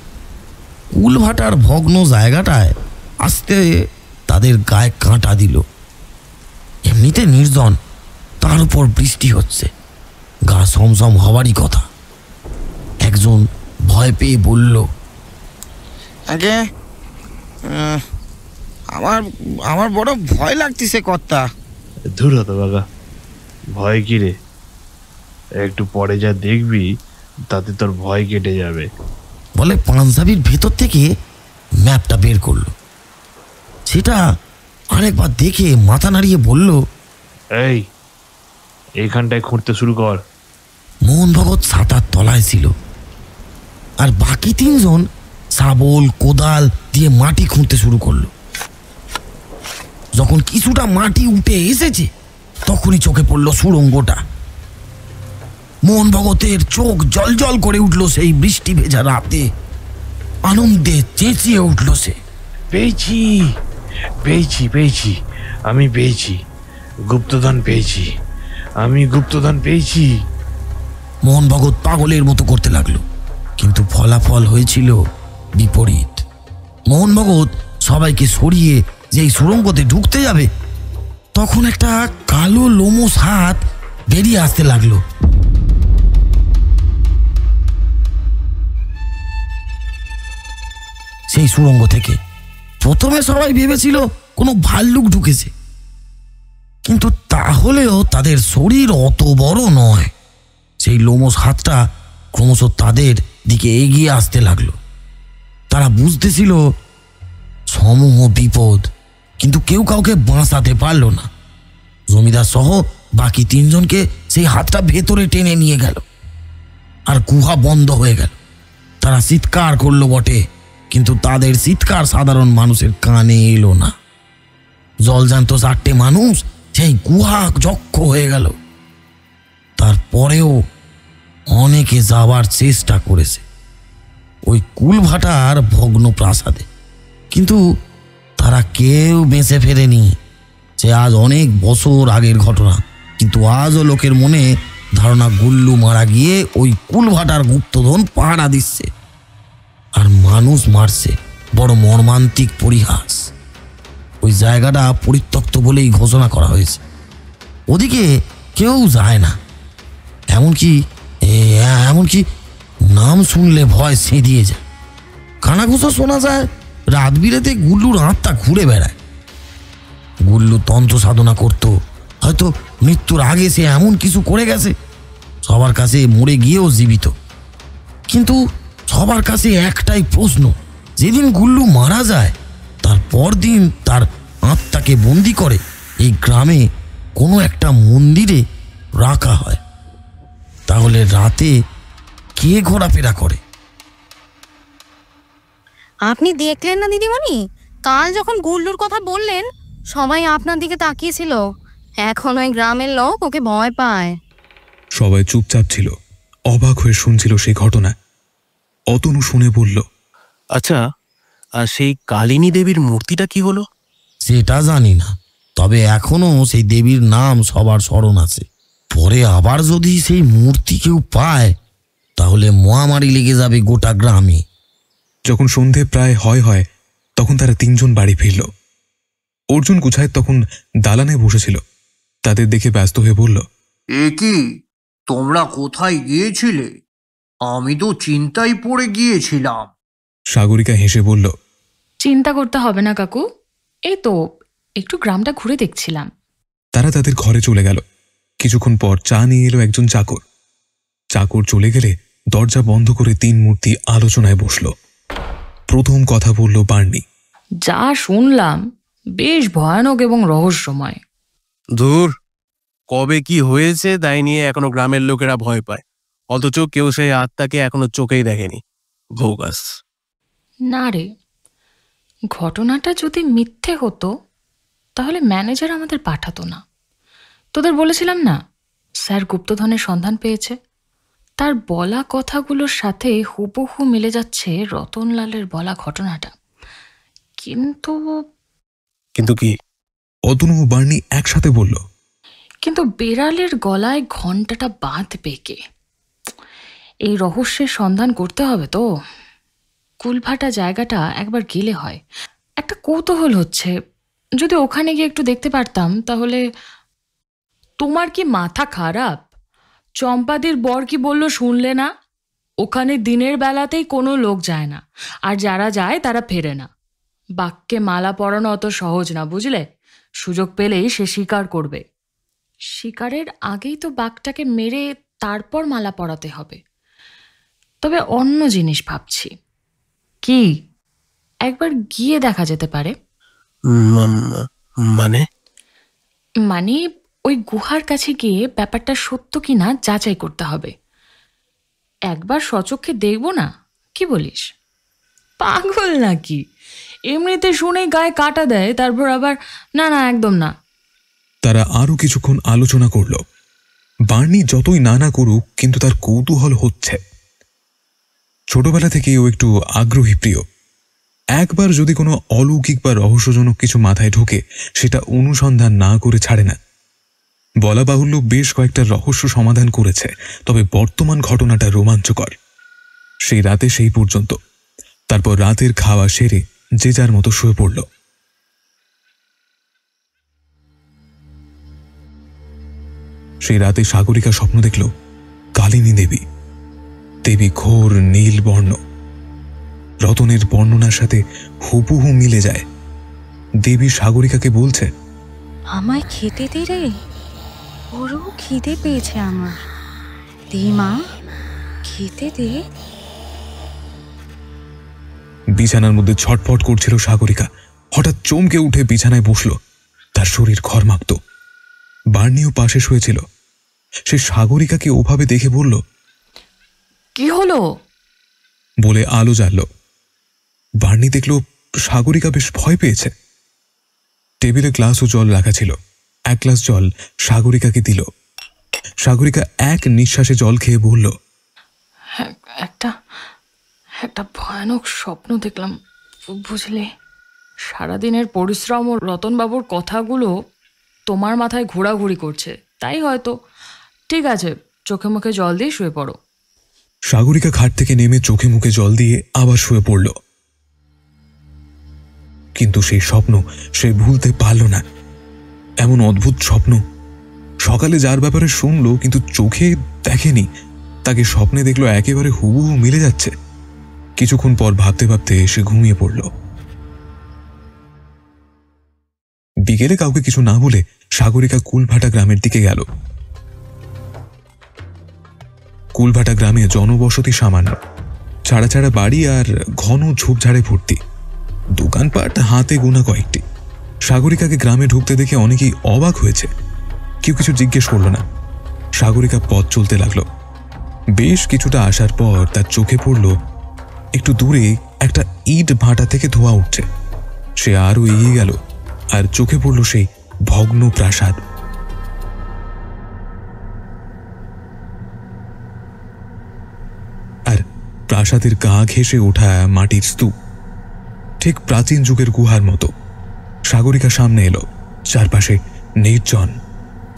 কুলভাটার ভগ্ন জায়গাটায় আসতে তাদের গায়ে কাঁটা দিল। এমনিতে নির্জন, তার উপর বৃষ্টি হচ্ছে, গা সমসম হওয়ারই কথা। একজন ভয় পেয়ে বলল, আগে আমার বড় ভয় লাগতেছে কর্তা। ধুর হতো বাবা, ভয় কি রে? একটু পরে যা দেখবি তাতে তোর ভয় কেটে যাবে। বলে পাঞ্জাবির ভেতর থেকে ম্যাপটা বের করলো। সেটা আরেকবার দেখে মাথা নাড়িয়ে বলল, এই এইখানটায় খুঁড়তে শুরু কর। মোহন ভগত ছাতার তলায় ছিল, আর বাকি 3 জন শাবল কোদাল দিয়ে মাটি খুঁড়তে শুরু করলো। যখন কিছুটা মাটি উঠে এসেছে তখনই চোখে পড়লো সুড়ঙ্গটা। মোহন ভগতের চোখ জলজল করে উঠল। সেই বৃষ্টি ভেজা রাতে আনন্দে চেঁচিয়ে উঠল সে, পেয়েছি পেয়েছি পেয়েছি, আমি পেয়েছি, গুপ্তধন পেয়েছি, আমি গুপ্তধন পেয়েছি। মোহন ভগত পাগলের মতো করতে লাগলো, কিন্তু ফলাফল হয়েছিল বিপরীত। মোহন ভগত সবাইকে সরিয়ে যেই সুড়ঙ্গতে ঢুকতে যাবে, তখন একটা কালো লোমস হাত বেরিয়ে আসতে লাগলো। সেই সুড়ঙ্গ থেকে প্রথমে সবাই ভেবেছিল কোনো ভাল্লুক ঢুকেছে, কিন্তু তাহলেও তাদের শরীর অত বড় নয়। সেই লোমস হাতটা ক্রমশ তাদের দিকে এগিয়ে আসতে লাগলো। তারা বুঝতেছিল সমূহ বিপদ, কিন্তু কেউ কাউকে বাঁচাতে পারল না। জমিদার সহ বাকি 3 জনকে সেই হাতটা ভেতরে টেনে নিয়ে গেল, আর গুহা বন্ধ হয়ে গেল। তারা চিৎকার করলো বটে, কিন্তু তাদের চিৎকার সাধারণ মানুষের কানে এলো না। জলজান্ত 4টে মানুষ সেই গুহা যক্ষ হয়ে গেল। তারপরেও অনেকে যাবার চেষ্টা করেছে ওই কুলভাটার ভগ্ন প্রাসাদে, কিন্তু তারা কেউ বেঁচে ফেরেনি। সে আজ অনেক বছর আগের ঘটনা, কিন্তু আজও লোকের মনে ধারণা গুল্লু মারা গিয়ে ওই কুলভাটার গুপ্তধন পাহারা দিচ্ছে, আর মানুষ মারছে। বড় মর্মান্তিক পরিহাস। ওই জায়গাটা পরিত্যক্ত বলেই ঘোষণা করা হয়েছে। ওদিকে কেউ যায় না, এমনকি নাম শুনলে ভয় সেঁধিয়ে যায়। কানাঘুষো শোনা যায় রাত বিরেতে গুল্লুর আত্মা ঘুরে বেড়ায়। গুল্লু তন্ত্র সাধনা করত, হয়তো মৃত্যুর আগে সে এমন কিছু করে গেছে, সবার কাছে মরে গিয়েও জীবিত। কিন্তু সবার কাছে একটাই প্রশ্ন, যেদিন গুল্লু মারা যায় তার পরদিন তার আত্মাকে বন্দি করে এই গ্রামে কোনো একটা মন্দিরে রাখা হয়, তাহলে রাতে কে ঘোরাফেরা করে? আপনি দেখলেন না দিদিমণি, কাল যখন গুল্লুর কথা বললেন সবাই আপনার দিকে তাকিয়েছিল, এখন ওই গ্রামের লোক ওকে ভয় পায়। সবাই চুপচাপ ছিল, অবাক হয়ে শুনছিল সেই ঘটনা। অতনু শুনে বলল, আচ্ছা, আর সেই কালিনী দেবীর মূর্তিটা কি হলো? সেটা জানি না, তবে এখনো সেই দেবীর নাম সবার স্মরণ আছে। পরে আবার যদি সেই মূর্তি কেউ পায় তাহলে মহামারী লেগে যাবে গোটা গ্রামে। যখন সন্ধে প্রায় হয় তখন তারা 3 জন বাড়ি ফিরল। অর্জুন গুছায় তখন দালানে বসেছিল। তাদের দেখে ব্যস্ত হয়ে বলল, এ কি, তোমরা কোথায় গিয়েছিলে? আমি তো চিন্তায় পড়ে গিয়েছিলাম। সাগরিকা হেসে বলল, চিন্তা করতে হবে না কাকু, এই তো একটু গ্রামটা ঘুরে দেখছিলাম। তারা তাদের ঘরে চলে গেল। কিছুক্ষণ পর চা নিয়ে এলো একজন চাকর। চাকর চলে গেলে দরজা বন্ধ করে 3 মূর্তি আলোচনায় বসল। প্রথম কথা বলল বার্নি। যা শুনলাম বেশ ভয়ানক এবং রহস্যময়। ধুর, কবে কি হয়েছে তাই নিয়ে এখনো গ্রামের লোকেরা ভয় পায়, অথচ কেউ সেই আত্মাকে এখনো চোখেই দেখেনি। ভোগাস। না রে, ঘটনাটা যদি মিথ্যে হতো তাহলে ম্যানেজার আমাদের পাঠাতো না। তোদের বলেছিলাম না স্যার গুপ্তধনের সন্ধান পেয়েছে, তার বলা কথাগুলোর সাথে হুবহু মিলে যাচ্ছে রতনলালের বলা ঘটনাটা। কিন্তু কি? অতনু ও বার্নি একসাথে বলল, কিন্তু বেড়ালের গলায় ঘণ্টাটা বাঁধবে কে? এই রহস্যের সন্ধান করতে হবে তো। কুলভাটা জায়গাটা একবার গেলে হয়। একটা কৌতূহল হচ্ছে, যদি ওখানে গিয়ে একটু দেখতে পারতাম তাহলে। তোমার কি মাথা খারাপ? চম্পাদির বর কি বলল শুনলে না? ওখানে দিনের বেলাতেই কোনো লোক যায় না, আর যারা যায় তারা ফেরে না। বাঘকে মালা পরানো অত সহজ না, বুঝলে? সুযোগ পেলেই সে শিকার করবে। শিকারের আগেই তো বাঘটাকে মেরে তারপর মালা পরাতে হবে। তবে অন্য জিনিস ভাবছি। কি, একবার গিয়ে দেখা যেতে পারে। মানে ওই গুহার কাছে গিয়ে ব্যাপারটা সত্য কিনা যাচাই করতে হবে। একবার সচক্ষে দেখব না, কি বলিস? পাগল নাকি? এমনিতে শুনেই গায়ে কাটা দেয়, তারপর আবার না না একদম না। তারা আরো কিছুক্ষণ আলোচনা করল। বার্নি যতই না করুক কিন্তু তার কৌতূহল হচ্ছে। ছোটবেলা থেকেই ও একটু আগ্রহী প্রিয়। একবার যদি কোনো অলৌকিক বা রহস্যজনক কিছু মাথায় ঢোকে সেটা অনুসন্ধান না করে ছাড়ে না। বলা বাহুল্য বেশ কয়েকটা রহস্য সমাধান করেছে, তবে বর্তমান ঘটনাটা রোমাঞ্চকর। সেই রাতে সেই পর্যন্ত। তারপর রাতের খাওয়া সেরে যে যার মতো শুয়ে পড়ল। সেই রাতে সাগরিকা স্বপ্ন দেখল কালিনী দেবী। দেবী ঘোর নীল বর্ণ, রতনের বর্ণনার সাথে হুবহু মিলে যায়। দেবী সাগরিকাকে বলছে, আমায় খেতে দে রে, বড় খিদে পেয়েছে আমার, দে মা, খেতে দে। বিছানার মধ্যে ছটফট করছিল সাগরিকা। হঠাৎ চমকে উঠে বিছানায় বসল। তার শরীর ঘরমাক্ত। বার্নিও পাশে শুয়েছিল। সে সাগরিকাকে ওভাবে দেখে বলল, কি হলো বলে আলো জ্বালল। বার্নি দেখল সাগরিকা বেশ ভয় পেয়েছে। টেবিলে গ্লাস ও জল রাখা ছিল। 1 গ্লাস জল সাগরিকাকে দিল। সাগরিকা এক নিঃশ্বাসে জল খেয়ে বলল, একটা ভয়ানক স্বপ্ন দেখলাম, বুঝলে? সারাদিনের পরিশ্রম ও রতনবাবুর কথাগুলো তোমার মাথায় ঘোরাঘুরি করছে, তাই হয়তো। ঠিক আছে, চোখে মুখে জল দিয়ে শুয়ে পড়ো। সাগরিকা খাট থেকে নেমে চোখে মুখে জল দিয়ে আবার শুয়ে পড়ল। কিন্তু সেই স্বপ্ন সে ভুলতে পারল না। এমন অদ্ভুত স্বপ্ন। সকালে যার ব্যাপারে শুনল কিন্তু চোখে দেখেনি, তাকে স্বপ্নে দেখলো একেবারে হুবহু মিলে যাচ্ছে। কিছুক্ষণ পর ভাবতে ভাবতে সে ঘুমিয়ে পড়ল। বিকেলে কাউকে কিছু না বলে সাগরিকা কুলভাটা গ্রামের দিকে গেল। কুলভাটা গ্রামে জনবসতি সামান্য, ছাড়া ছাড়া বাড়ি আর ঘন ঝোপঝাড়ে ভর্তি। দোকানপাট হাতে গোনা কয়েকটি। সাগরিকাকে গ্রামে ঢুকতে দেখে অনেকেই অবাক হয়েছে। কেউ কিছু জিজ্ঞেস করল না। সাগরিকা পথ চলতে লাগলো। বেশ কিছুটা আসার পর তার চোখে পড়ল একটু দূরে একটা ইট ভাটা থেকে ধোঁয়া উঠছে। সে আরো এগিয়ে গেল আর চোখে পড়ল সেই ভগ্ন প্রাসাদ। আর প্রাসাদের গা ঘেঁষে ওঠা মাটির স্তূপ, ঠিক প্রাচীন যুগের গুহার মতো। সাগরিকা সামনে এলো। চারপাশে নির্জন,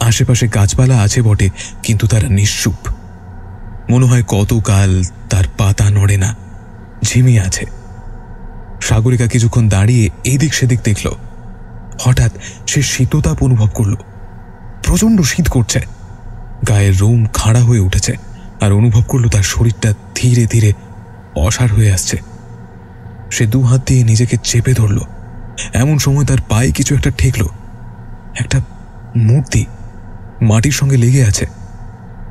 আশেপাশে গাছপালা আছে বটে, কিন্তু তারা নিশ্চুপ। মনে হয় কতকাল তার পাতা নড়ে না, ঝিমিয়ে আছে। সাগরিকা কিছুক্ষণ দাঁড়িয়ে এদিক সেদিক দেখল। হঠাৎ সে শীততাপ অনুভব করল। প্রচণ্ড শীত করছে, গায়ের রোম খাড়া হয়ে উঠেছে, আর অনুভব করল তার শরীরটা ধীরে ধীরে অসাড় হয়ে আসছে। সে দু হাত দিয়ে নিজেকে চেপে ধরল। এমন সময় তার পায়ে কিছু একটা ঠেকল। একটা মূর্তি মাটির সঙ্গে লেগে আছে।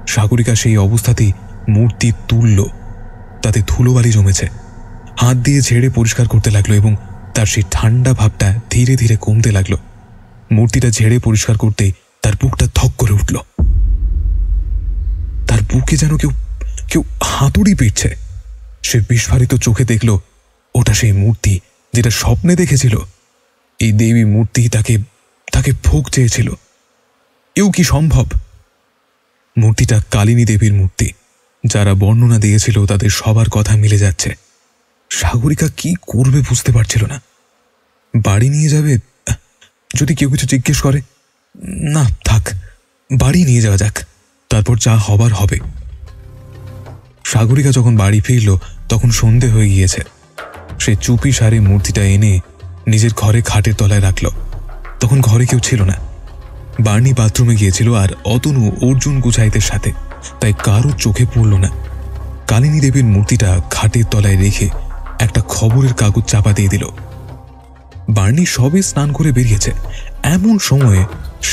সাগরিকা সেই অবস্থাতেই মূর্তি তুলল। তাতে ধুলোবালি জমেছে। হাত দিয়ে ঝেড়ে পরিষ্কার করতে লাগলো এবং তার সেই ঠান্ডা ভাবটা ধীরে ধীরে কমতে লাগলো। মূর্তিটা ঝেড়ে পরিষ্কার করতেই তার বুকটা ধক করে উঠল। তার বুকে যেন কেউ কেউ হাতুড়ি পিটছে। সে বিস্ফারিত চোখে দেখল ওটা সেই মূর্তি যেটা স্বপ্নে দেখেছিল। এই দেবী মূর্তি তাকে তাকে ভোগ চেয়েছিল। এও কি সম্ভব? মূর্তিটা কালিনী দেবীর মূর্তি। যারা বর্ণনা দিয়েছিল তাদের সবার কথা মিলে যাচ্ছে। সাগরিকা কি করবে বুঝতে পারছিল না। বাড়ি নিয়ে যাবে, যদি কেউ কিছু জিজ্ঞেস করে? না, থাক, বাড়ি নিয়ে যাওয়া যাক, তারপর যা হবার হবে। সাগরিকা যখন বাড়ি ফিরল তখন সন্ধে হয়ে গিয়েছে। সে চুপি সারে মূর্তিটা এনে নিজের ঘরে খাটের তলায় রাখল। তখন ঘরে কেউ ছিল না। বার্নি বাথরুমে গিয়েছিল আর অতনু অর্জুন গুছাইতের সাথে, তাই কারো চোখে পড়ল না। কালিনী দেবীর মূর্তিটা খাটের তলায় রেখে একটা খবরের কাগজ চাপা দিয়ে দিল। বার্নি সবে স্নান করে বেরিয়েছে। এমন সময়ে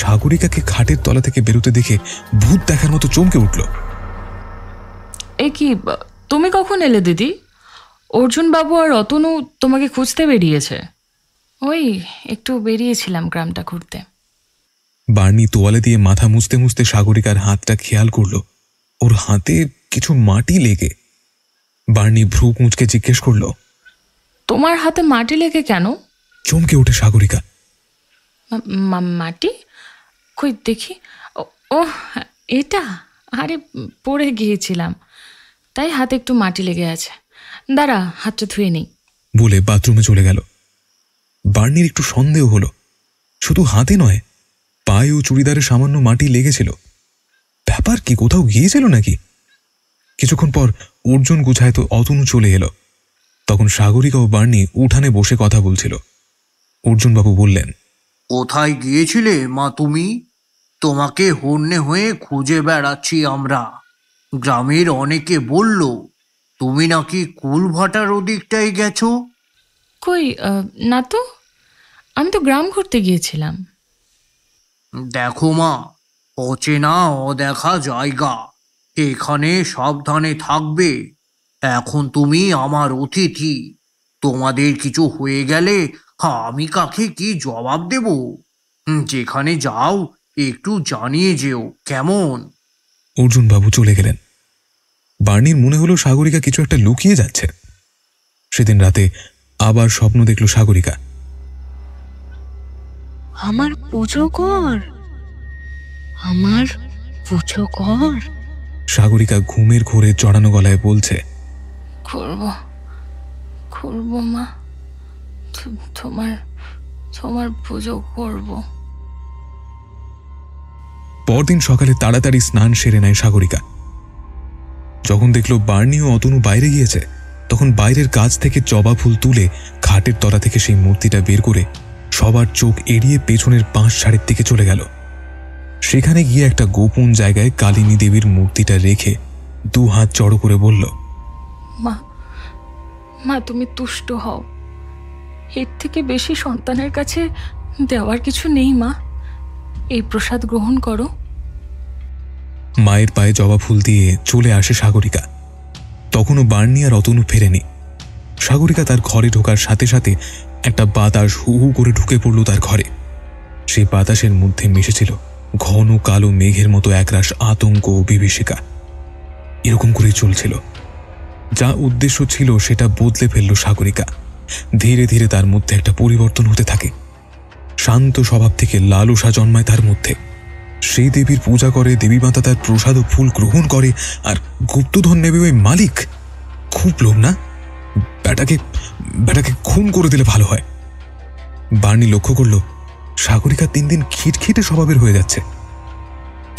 সাগরিকাকে খাটের তলা থেকে বেরোতে দেখে ভূত দেখার মতো চমকে উঠল। এ কি, তুমি কখন এলে দিদি? অর্জুন বাবু আর অতনু তোমাকে খুঁজতে বেরিয়েছে। ওই একটু বেরিয়েছিলাম গ্রামটা ঘুরতে। বার্নি তোয়ালে দিয়ে মাথা মুছতে মুছতে সাগরিকার হাতটা খেয়াল করল। ওর হাতে কিছু মাটি লেগে। বার্নি ভ্রু কুঁচকে জিজ্ঞেস করল, তোমার হাতে মাটি লেগে কেন? চমকে ওঠে সাগরিকা। মাটি কই দেখি। ও এটা, আরে পড়ে গিয়েছিলাম, তাই হাতে একটু মাটি লেগে আছে। দাঁড়া, হাতটা ধুয়ে নেই বলে বাথরুমে চলে গেল। বার্নির একটু সন্দেহ হলো। শুধু হাতে নয়, পায়ে ও চুড়িদারে সামান্য মাটি লেগেছিল। ব্যাপার কি, কোথাও গিয়েছিল নাকি? কিছুক্ষণ পর অর্জুন গুছায় তো অতনু চলে এলো। তখন সাগরিকা ও বার্নি উঠানে বসে কথা বলছিল। অর্জুনবাবু বললেন, কোথায় গিয়েছিলে মা তুমি? তোমাকে হন্যে হয়ে খুঁজে বেড়াচ্ছি আমরা। গ্রামের অনেকে বলল তুমি নাকি কুলভাটার ওদিকটাই গেছো। কই না তো, আমি তো গ্রাম ঘুরতে গিয়েছিলাম। দেখো মা, অচেনা অদেখা জায়গা, এখানে সাবধানে থাকবে। এখন তুমি আমার অতিথি, তোমাদের কিছু হয়ে গেলে আমি কাকে কি জবাব দেব? যেখানে যাও একটু জানিয়ে যেও, কেমন? অর্জুনবাবু চলে গেলেন। বার্নির মনে হলো সাগরিকা কিছু একটা লুকিয়ে যাচ্ছে। সেদিন রাতে আবার স্বপ্ন দেখল সাগরিকা। আমার পুজো কর, আমার পুজো কর। সাগরিকা ঘুমের ঘোরে চড়ানো গলায় বলছে, করবো করবো মা, তোমার তোমার পুজো করব। পরদিন সকালে তাড়াতাড়ি স্নান সেরে নেয় সাগরিকা। যখন দেখল বার্নি ও অতনু বাইরে গিয়েছে, তখন বাইরের কাছ থেকে জবা ফুল তুলে খাটের তলা থেকে সেই মূর্তিটা বের করে সবার চোখ এড়িয়ে পেছনের বাঁশ ঝাড়ের দিকে চলে গেল। সেখানে গিয়ে একটা গোপন জায়গায় কালিনী দেবীর মূর্তিটা রেখে দু হাত জড়ো করে বলল, মা, মা তুমি তুষ্ট হও। এর থেকে বেশি সন্তানের কাছে দেওয়ার কিছু নেই মা। এই প্রসাদ গ্রহণ করো। মায়ের পায়ে জবা ফুল দিয়ে চলে আসে সাগরিকা। তখনও বার্নি আর অতনু ফেরেনি। সাগরিকা তার ঘরে ঢোকার সাথে সাথে একটা বাতাস হু হু করে ঢুকে পড়ল তার ঘরে। সেই বাতাসের মধ্যে মিশেছিল ঘন কালো মেঘের মতো একরাশ আতঙ্ক ও বিভীষিকা। এরকম করেই চলছিল। যা উদ্দেশ্য ছিল সেটা বদলে ফেলল সাগরিকা। ধীরে ধীরে তার মধ্যে একটা পরিবর্তন হতে থাকে। শান্ত স্বভাব থেকে লালসা জন্মায় তার মধ্যে। সেই দেবীর পূজা করে, দেবী মাতা তার প্রসাদ ও ফুল গ্রহণ করে, আর গুপ্তধন নেবে ওই মালিক। খুব লোভ না? ব্যাটাকে খুন করে দিলে ভালো হয়। বার্নি লক্ষ্য করল সাগরিকা দিন দিন খিটখিটে স্বভাবের হয়ে যাচ্ছে।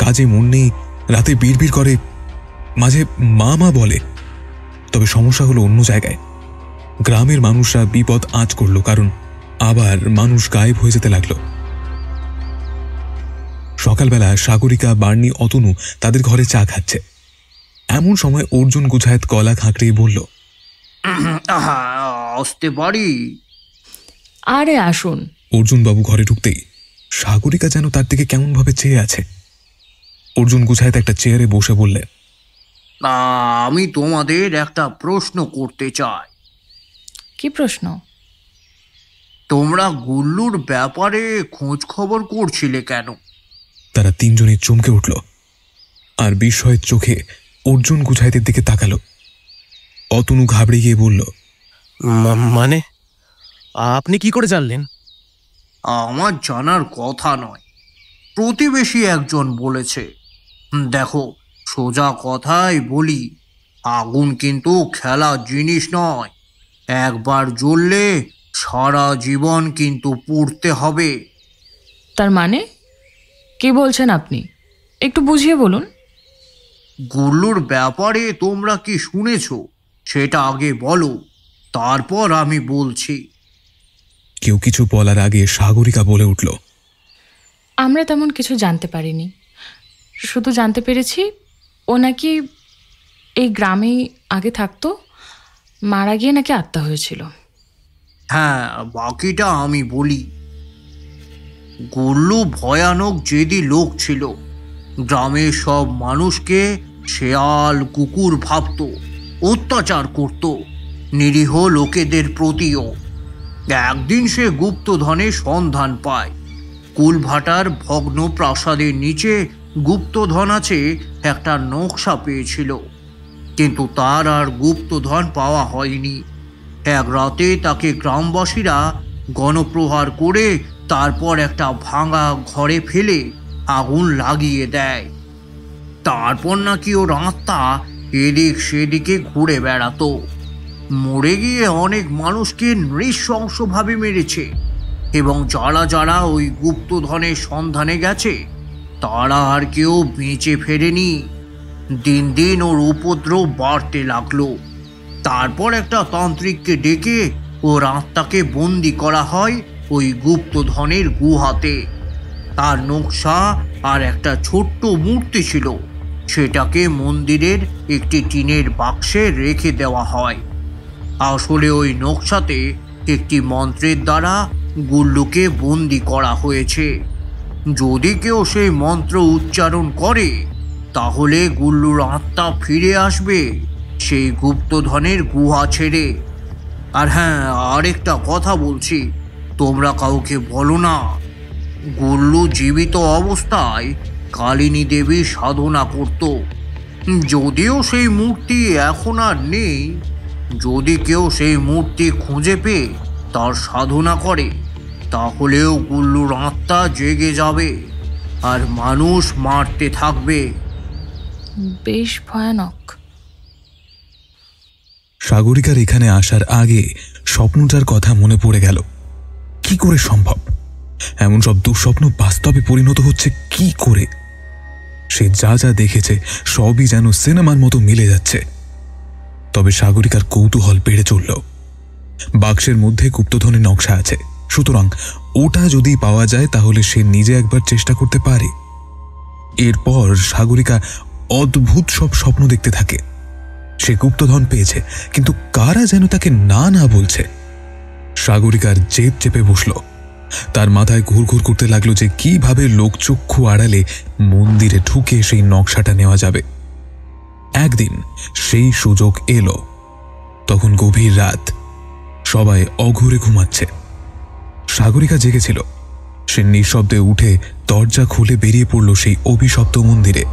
কাজে মন নেই, রাতে বিড়বিড় করে, মাঝে মা মা বলে। তবে সমস্যা হলো অন্য জায়গায়। গ্রামের মানুষরা বিপদ আঁচ করল, কারণ আবার মানুষ গায়েব হয়ে যেতে লাগলো। সকালবেলা সাগরিকা, বার্নি, অতনু তাদের ঘরে চা খাচ্ছে। এমন সময় অর্জুন গুছায়েত গলা খাঁকড়িয়ে বলল, আসতে পারি? আরে আসুন। অর্জুন বাবু ঘরে ঢুকতেই সাগরিকা যেন তার দিকে কেমন ভাবে চেয়ে আছে। অর্জুন গুছায়েত একটা চেয়ারে বসে বললেন, আমি তোমাদের একটা প্রশ্ন করতে চাই। কি প্রশ্ন? তোমরা গুল্লুর ব্যাপারে খোঁজ খবর করছিলে কেন? তারা তিনজনই চমকে উঠল আর বিস্ময়ের চোখে অর্জুন গুছায়েতের দিকে তাকালো। অতনু ঘাবড়ে গিয়ে বলল, মানে আপনি কি করে জানলেন? আমার জানার কথা নয়, প্রতিবেশী একজন বলেছে। দেখো, সোজা কথাই বলি, আগুন কিন্তু খেলার জিনিস নয়। একবার জ্বললে সারা জীবন কিন্তু পুড়তে হবে। তার মানে কি বলছেন আপনি? একটু বুঝিয়ে বলুন। গুল্লুর ব্যাপারে তোমরা কি শুনেছ সেটা আগে বলো, তারপর আমি বলছি। কেউ কিছু বলার আগে সাগরিকা বলে উঠল, আমরা তেমন কিছু জানতে পারিনি, শুধু জানতে পেরেছি ও নাকি এই গ্রামেই আগে থাকতো, মারা গিয়ে নাকি আত্মা হয়েছিল। হ্যাঁ, বাকিটা আমি বলি। গুল্লু ভয়ানক জেদি লোক ছিল। গ্রামের সব মানুষকে শেয়াল কুকুর ভাবত, অত্যাচার করত, নিরীহ লোকেদের প্রতিও। একদিন সে গুপ্তধনের সন্ধান পায়। কুলভাটার ভগ্ন প্রাসাদের নিচে গুপ্তধন আছে একটা নকশা পেয়েছিল, কিন্তু তার আর গুপ্তধন পাওয়া হয়নি। এক রাতে তাকে গ্রামবাসীরা গণপ্রহার করে তারপর একটা ভাঙা ঘরে ফেলে আগুন লাগিয়ে দেয়। তারপর নাকি ওর আত্মা এদিক সেদিকে ঘুরে বেড়াতো। মরে গিয়ে অনেক মানুষকে নৃশংসভাবে মেরেছে, এবং যারা যারা ওই গুপ্তধনের সন্ধানে গেছে তারা আর কেউ বেঁচে ফেরেনি। দিন দিন ওর উপদ্রব বাড়তে লাগলো। তারপর একটা তান্ত্রিককে ডেকে ওর আত্মাকে বন্দি করা হয় ওই গুপ্তধনের গুহাতে। তার নকশা আর একটা ছোট্ট মূর্তি ছিল, সেটাকে মন্দিরের একটি টিনের বাক্সে রেখে দেওয়া হয়। আসলে ওই নকশাতে একটি মন্ত্রের দ্বারা গুল্লুকে বন্দি করা হয়েছে। যদি কেউ সেই মন্ত্র উচ্চারণ করে তাহলে গুল্লুর আত্মা ফিরে আসবে সেই গুপ্তধনের গুহা ছেড়ে। আর হ্যাঁ, আরেকটা কথা বলছি, তোমরা কাউকে বলো না। গুল্লু জীবিত অবস্থায় কালিনী দেবীর সাধনা করত। যদিও সেই মূর্তি এখন আর নেই, যদি কেউ সেই মূর্তি খুঁজে পেয়ে তার সাধনা করে তাহলেও গুল্লুর আত্মা জেগে যাবে আর মানুষ মারতে থাকবে। বেশ ভয়ানক। সাগরিকার এখানে আসার আগে স্বপ্নটার কথা মনে পড়ে গেল। কি করে সম্ভব? এমন সব দুঃস্বপ্ন বাস্তবে পরিণত হচ্ছে কি করে? সে যা যা দেখেছে সবই যেন সিনেমার মতো মিলে যাচ্ছে। তবে সাগরিকার কৌতূহল বেড়ে চলল। বাক্সের মধ্যে গুপ্তধনের নকশা আছে, সুতরাং ওটা যদি পাওয়া যায় তাহলে সে নিজে একবার চেষ্টা করতে পারে। এরপর সাগরিকা অদ্ভুত সব স্বপ্ন দেখতে থাকে। সে গুপ্তধন পেয়েছে, কিন্তু কারা যেন তাকে না না বলছে। সাগরিকার জেদ চেপে বসল। তার মাথায় ঘুরঘুর করতে লাগলো যে কিভাবে লোকচক্ষু আড়ালে মন্দিরে ঢুকে সেই নকশাটা নেওয়া যাবে। একদিন সেই সুযোগ এলো। তখন গভীর রাত, সবাই অঘুরে ঘুমাচ্ছে। সাগরিকা জেগেছিল। সে নিঃশব্দে উঠে দরজা খুলে বেরিয়ে পড়ল সেই অভিশপ্ত মন্দিরে।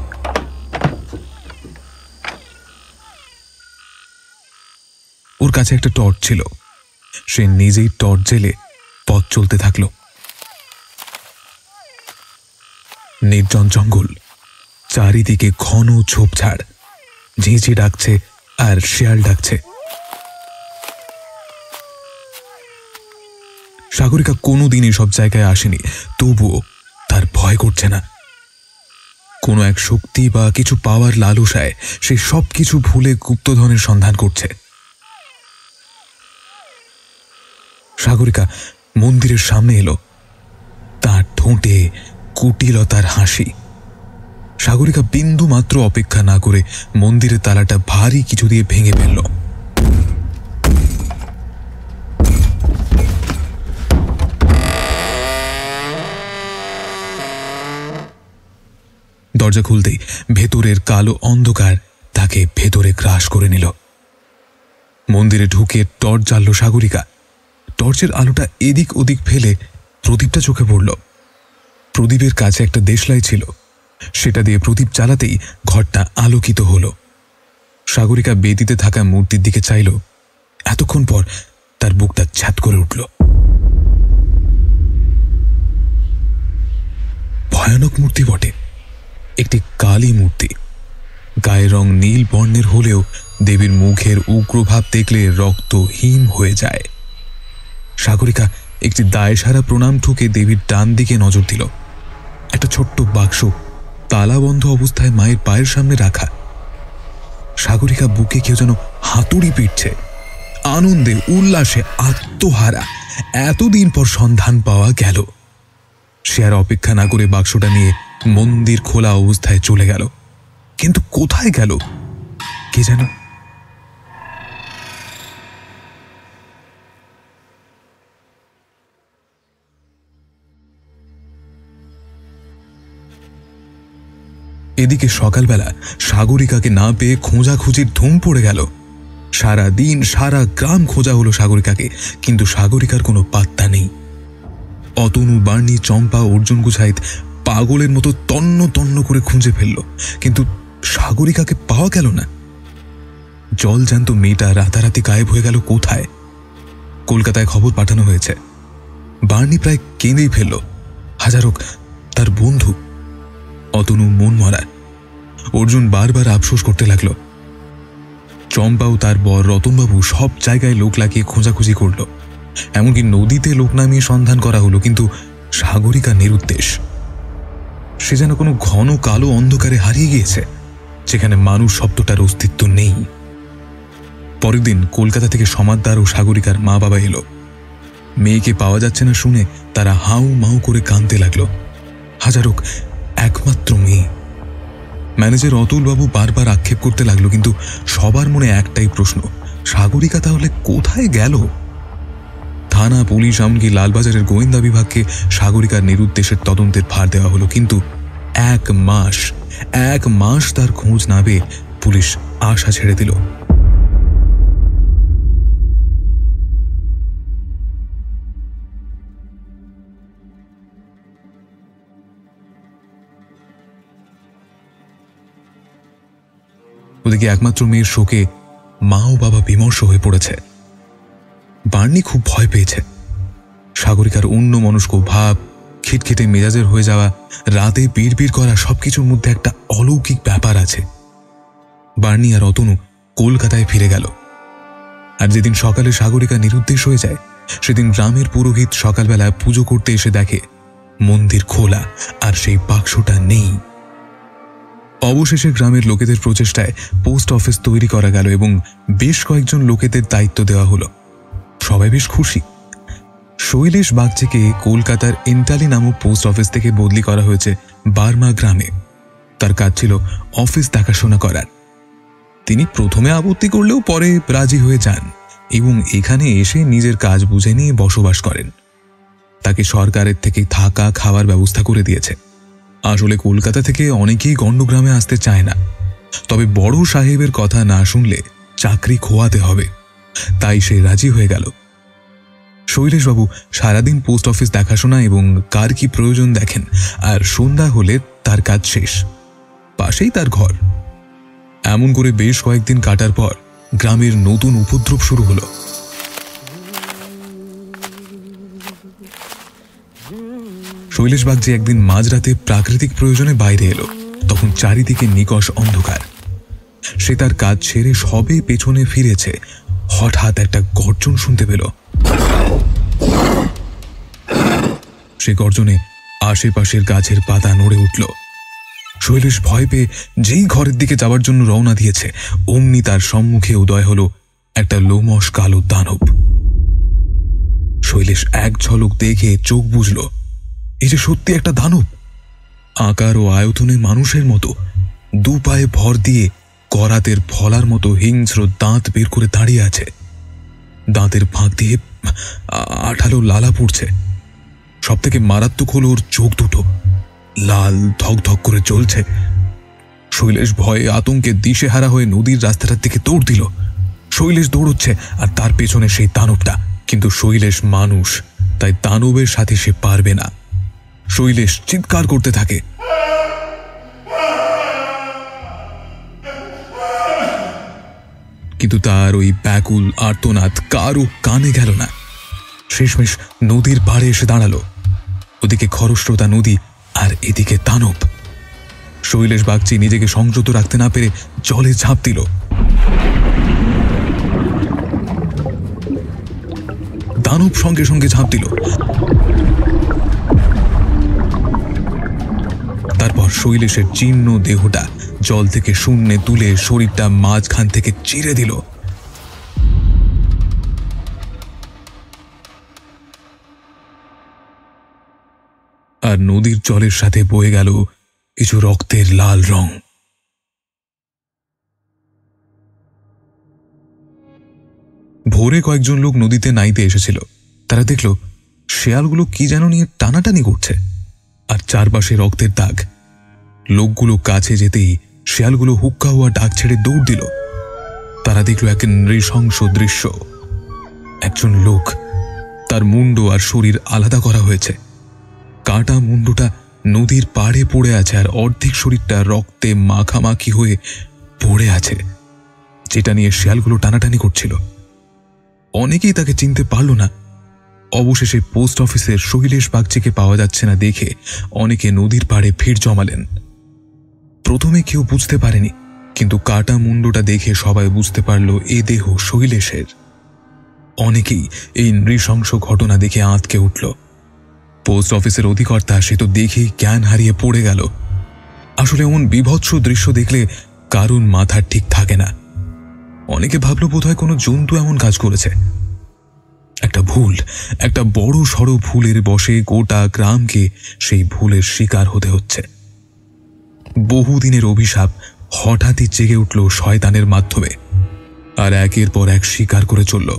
ওর কাছে একটা টর্চ ছিল। সে নিজেই টর্চ জেলে পথ চলতে থাকল। নির্জন জঙ্গল, চারিদিকে ঘন ঝোপঝাড়, ঝিঁঝি ডাকছে আর শিয়াল ডাকছে। সাগরিকা কোনোদিন এসব জায়গায় আসেনি, তবুও তার ভয় করছে না। কোনো এক শক্তি বা কিছু পাওয়ার লালসায় সে সব কিছু ভুলে গুপ্তধনের সন্ধান করছে। সাগরিকা মন্দিরের সামনে এলো। তার ঠোঁটে কুটিলতার হাসি। সাগরিকা বিন্দু মাত্র অপেক্ষা না করে মন্দিরের তালাটা ভারী কিছু দিয়ে ভেঙে ফেলল। দরজা খুলতেই ভেতরের কালো অন্ধকার তাকে ভেতরে গ্রাস করে নিল। মন্দিরে ঢুকে টর্চ জ্বালল সাগরিকা। টর্চের আলোটা এদিক ওদিক ফেলে প্রদীপটা চোখে পড়ল। প্রদীপের কাছে একটা দেশলাই ছিল, সেটা দিয়ে প্রদীপ জ্বালাতেই ঘরটা আলোকিত হলো। সাগরিকা বেদিতে থাকা মূর্তির দিকে চাইল। এতক্ষণ পর তার বুকটা ছ্যাদ করে উঠল। ভয়ানক মূর্তি বটে, একটি কালী মূর্তি। গায়ের রং নীল বর্ণের হলেও দেবীর মুখের উগ্রভাব দেখলে রক্ত হিম হয়ে যায়। সাগরিকা একটি দায়সারা প্রণাম ঠুকে দেবীর ডান দিকে নজর দিল। একটা ছোট্ট বাক্স তালাবন্ধ অবস্থায় মায়ের পায়ের সামনে রাখা। সাগরিকা বুকে কেউ যেন হাতুড়ি পিটছে। আনন্দে উল্লাসে আত্মহারা। এতদিন পর সন্ধান পাওয়া গেল। সে আর অপেক্ষা না করে বাক্সটা নিয়ে মন্দির খোলা অবস্থায় চলে গেল। কিন্তু কোথায় গেল কে যেন। এদিকে সকালবেলা সাগরিকাকে না পেয়ে খোঁজাখুঁজির ধুম পড়ে গেল। সারা দিন সারা গ্রাম খোঁজা হলো সাগরিকাকে, কিন্তু সাগরিকার কোনো পাত্তা নেই। অতনু, বার্নি, চম্পা, অর্জুন গুছাইত পাগলের মতো তন্ন তন্ন করে খুঁজে ফেলল, কিন্তু সাগরিকাকে পাওয়া গেল না। জল জ্যান্ত মেয়েটা রাতারাতি গায়েব হয়ে গেল কোথায়। কলকাতায় খবর পাঠানো হয়েছে। বার্নি প্রায় কেঁদেই ফেলল। হাজারোক তার বন্ধু। অতনু মন মরা। অর্জুন বারবার আফসোস করতে লাগল। চম্পাও তার বর রতনবাবু সব জায়গায় লোক লাগিয়ে খোঁজাখুঁজি করল। এমনকি নদীতে লোক নামিয়ে সন্ধান করা হলো, কিন্তু সাগরিকা নিরুদ্দেশ। সে যেন কোনো ঘন কালো অন্ধকারে হারিয়ে গিয়েছে, যেখানে মানুষ শব্দটার অস্তিত্ব নেই। পরের দিন কলকাতা থেকে সমাদদার ও সাগরিকার মা বাবা এলো। মেয়েকে পাওয়া যাচ্ছে না শুনে তারা হাউ মাউ করে কাঁদতে লাগলো। হাজারোক একমাত্র মেয়ে। ম্যানেজার অতুলবাবু বারবার আক্ষেপ করতে লাগলো, কিন্তু সবার মনে একটাই প্রশ্ন, সাগরিকা তাহলে কোথায় গেল? থানা, পুলিশ, এমনকি লালবাজারের গোয়েন্দা বিভাগকে সাগরিকার নিরুদ্দেশের তদন্তের ভার দেওয়া হলো, কিন্তু এক মাস তার খোঁজ না পেয়ে পুলিশ আশা ছেড়ে দিল। ওদিকে একমাত্র মেয়ের শোকে মা ও বাবা বিমর্ষ হয়ে পড়েছে। বার্নি খুব ভয় পেয়েছে। সাগরিকার অন্যমনস্ক ভাব, খিটখিটে মেজাজের হয়ে যাওয়া, রাতে বিড়বিড় করা, সবকিছুর মধ্যে একটা অলৌকিক ব্যাপার আছে। বার্নি আর অতনু কলকাতায় ফিরে গেল। আর যেদিন সকালে সাগরিকা নিরুদ্দেশ হয়ে যায়, সেদিন গ্রামের পুরোহিত সকালবেলা পুজো করতে এসে দেখে মন্দির খোলা আর সেই বাক্সটা নেই। অবশেষে গ্রামের লোকেদের প্রচেষ্টায় পোস্ট অফিস তৈরি করা গেল এবং বেশ কয়েকজন লোকেদের দায়িত্ব দেওয়া হলো। সবাই বেশ খুশি। শৈলেশ বাগচিকে কলকাতার এন্টালি নামক পোস্ট অফিস থেকে বদলি করা হয়েছে বার্মা গ্রামে। তার কাজ ছিল অফিস দেখাশোনা করার। তিনি প্রথমে আপত্তি করলেও পরে রাজি হয়ে যান এবং এখানে এসে নিজের কাজ বুঝে নিয়ে বসবাস করেন। তাকে সরকারের থেকে থাকা খাওয়ার ব্যবস্থা করে দিয়েছে। আসলে কলকাতা থেকে অনেকেই গণ্ডগ্রামে আসতে চায় না, তবে বড় সাহেবের কথা না শুনলে চাকরি খোয়াতে হবে, তাই সে রাজি হয়ে গেল। শৈলেশবাবু সারাদিন পোস্ট অফিস দেখাশোনা এবং কার কি প্রয়োজন দেখেন, আর সন্ধ্যা হলে তার কাজ শেষ। পাশেই তার ঘর। এমন করে বেশ কয়েকদিন কাটার পর গ্রামের নতুন উপদ্রব শুরু হলো। শৈলেশ বাগচি একদিন মাঝরাতে প্রাকৃতিক প্রয়োজনে বাইরে এলো। তখন চারিদিকে নিকষ অন্ধকার। সে তার কাজ ছেড়ে সবে পেছনে ফিরেছে, হঠাৎ একটা গর্জন শুনতে পেল। সে গর্জনে আশেপাশের গাছের পাতা নড়ে উঠল। শৈলেশ ভয় পেয়ে যেই ঘরের দিকে যাওয়ার জন্য রওনা দিয়েছে, অমনি তার সম্মুখে উদয় হলো একটা লোমশ কালো দানব। শৈলেশ এক ঝলক দেখে চোখ বুঝল, এই যে সত্যি একটা দানব। আকার ও আয়তনে মানুষের মতো, দু পায়ে ভর দিয়ে করাতের ফলার মতো হিংস্র দাঁত বের করে দাঁড়িয়ে আছে। দাঁতের ফাঁক দিয়ে আঠালো লালা পড়ছে। সব থেকে মারাত্মক হলো ওর চোখ দুটো, লাল ধকধক করে জ্বলছে। শৈলেশ ভয়ে আতঙ্কে দিশেহারা হয়ে নদীর রাস্তাটার দিকে দৌড় দিল। শৈলেশ দৌড়চ্ছে আর তার পেছনে সেই দানবটা। কিন্তু শৈলেশ মানুষ, তাই দানবের সাথে সে পারবে না। শৈলেশ চিৎকার করতে থাকে। কিন্তু তার ওই ব্যাকুল আর্তনাদ কারও কানে গেল না। শেষমেশ নদীর পাড়ে এসে দাঁড়ালো। ওদিকে খরস্রোতা নদী আর এদিকে দানব। শৈলেশ বাগচি নিজেকে সংযত রাখতে না পেরে জলে ঝাঁপ দিল। দানব সঙ্গে সঙ্গে ঝাঁপ দিল। তারপর শৈলেশের জীর্ণ দেহটা জল থেকে শূন্যে তুলে শরীরটা মাঝখান থেকে চিরে দিল। আর নদীর জলের সাথে বয়ে গেল কিছু রক্তের লাল রং। ভোরে কয়েকজন লোক নদীতে নাইতে এসেছিল। তারা দেখল শেয়ালগুলো কি যেন নিয়ে টানাটানি করছে, আর চারপাশে রক্তের দাগ। লোকগুলো কাছে যেতেই শেয়ালগুলো হুক্কা হওয়া ডাক ছেড়ে দৌড় দিল। তারা দেখল এক নৃশংস দৃশ্য। একজন লোক, তার মুন্ড আর শরীর আলাদা করা হয়েছে। কাটা মুন্ডটা নদীর পাড়ে পড়ে আছে, আর অর্ধেক শরীরটা রক্তে মাখামাখি হয়ে পড়ে আছে, যেটা নিয়ে শেয়ালগুলো টানাটানি করছিল। অনেকেই তাকে চিনতে পারল না। অবশেষে পোস্ট অফিসের শৈলেশ বাগচিকে পাওয়া যাচ্ছে না দেখে অনেকে নদীর পাড়ে ভিড় জমালেন। প্রথমে কেউ বুঝতে পারেনি, কিন্তু কাটা মুন্ডটা দেখে সবাই বুঝতে পারল এ দেহ শৈলেশের। অনেকেই এই নৃশংস ঘটনা দেখে আঁতকে উঠল। পোস্ট অফিসের অধিকর্তা সে তো দেখেই জ্ঞান হারিয়ে পড়ে গেল। আসলে এমন বিভৎস দৃশ্য দেখলে কারুর মাথা ঠিক থাকে না। অনেকে ভাবল বোধহয় কোনো জন্তু এমন কাজ করেছে। একটা ভুল, একটা বড় সড়ো ভুলের বশে গোটা গ্রামকে সেই ভুলের শিকার হতে হচ্ছে। বহুদিনের অভিশাপ হঠাৎই জেগে উঠল শয়তানের মাধ্যমে, আর একের পর এক শিকার করে চলল।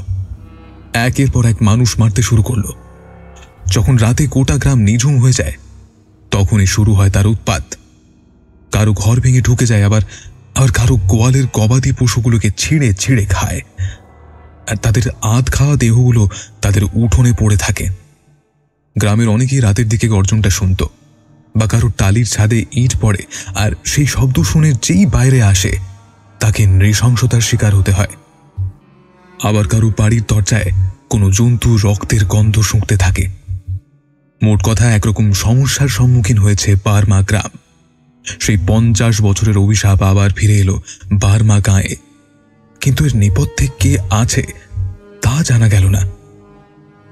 একের পর এক মানুষ মারতে শুরু করল। যখন রাতে গোটা গ্রাম নিঝুম হয়ে যায়, তখনই শুরু হয় তার উৎপাত। কারো ঘর ভেঙে ঢুকে যায়, আবার কারো গোয়ালের গবাদি পশুগুলোকে ছিঁড়ে ছিঁড়ে খায়। আর তাদের আধ খাওয়া দেহগুলো তাদের উঠোনে পড়ে থাকে। গ্রামের অনেকেই রাতের দিকে গর্জনটা শুনত, বা কারো টালির ছাদে ইট পড়ে, আর সেই শব্দ শুনে যেই বাইরে আসে তাকে নৃশংসতার শিকার হতে হয়। আবার কারো বাড়ির দরজায় কোনো জন্তু রক্তের গন্ধ শুঁকতে থাকে। মোট কথা একরকম সমস্যার সম্মুখীন হয়েছে বার্মা গ্রাম। সেই 50 বছরের অভিশাপ আবার ফিরে এলো বার্মা গাঁয়ে। কিন্তু এর নেপথ্যে কে আছে তা জানা গেল না।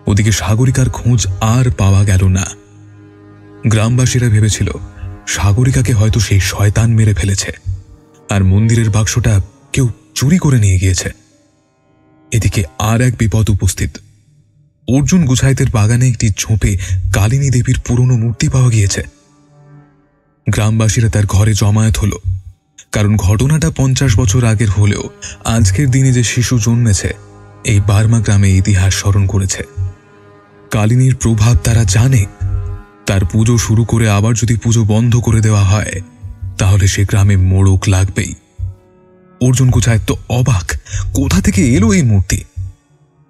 ওদিকে সাগরিকার খোঁজ আর পাওয়া গেল না। গ্রামবাসীরা ভেবেছিল সাগরিকাকে হয়তো সেই শয়তান মেরে ফেলেছে, আর মন্দিরের বাক্সটা কেউ চুরি করে নিয়ে গিয়েছে। এদিকে আর এক বিপদ উপস্থিত। অর্জুন গুছাইতের বাগানে একটি ঝোপে কালিনী দেবীর পুরনো মূর্তি পাওয়া গিয়েছে। গ্রামবাসীরা তার ঘরে জমায়েত হলো, কারণ ঘটনাটা 50 বছর আগের হলেও আজকের দিনে যে শিশু জন্মেছে এই বার্মা গ্রামে ইতিহাস স্মরণ করেছে। কালিনীর প্রভাব তারা জানে। তার পুজো শুরু করে আবার যদি পুজো বন্ধ করে দেওয়া হয়, তাহলে সে গ্রামে মোড়ক লাগবেই। অর্জুন গুছাইত তো অবাক, কোথা থেকে এলো এই মূর্তি।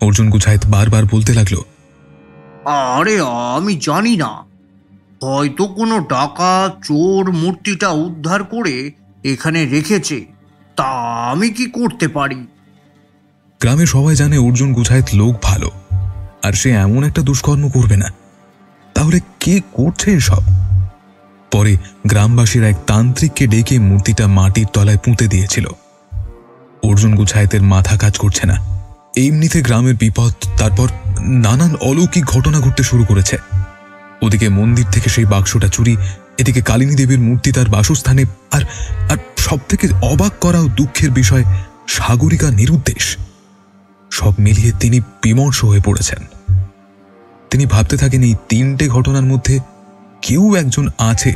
অর্জুন গুছাইত বারবার বলতে লাগলো, আরে আমি জানি না, হয়তো কোনো ডাকাত চোর মূর্তিটা উদ্ধার করে এখানে রেখেছে, তা আমি কি করতে পারি? গ্রামে সবাই জানে অর্জুন গুছাইত লোক ভালো, আর সে এমন একটা দুষ্কর্ম করবে না। তাহলে কে করছে এসব? পরে গ্রামবাসীরা এক তান্ত্রিককে ডেকে মূর্তিটা মাটির তলায় পুঁতে দিয়েছিল। অর্জুন গুছায়েতের মাথা কাজ করছে না। এমনিতে গ্রামের বিপদ, তারপর নানান অলৌকিক ঘটনা ঘটতে শুরু করেছে। ওদিকে মন্দির থেকে সেই বাক্সটা চুরি, এদিকে কালিনী দেবীর মূর্তি তার বাসস্থানে, আর আর সব থেকে অবাক করা ও দুঃখের বিষয় সাগরিকা নিরুদ্দেশ। সব মিলিয়ে তিনি বিমর্ষ হয়ে পড়েছেন। তিনি ভাবতে থাকেন এই তিনটে ঘটনার মধ্যে কেউ একজন আছে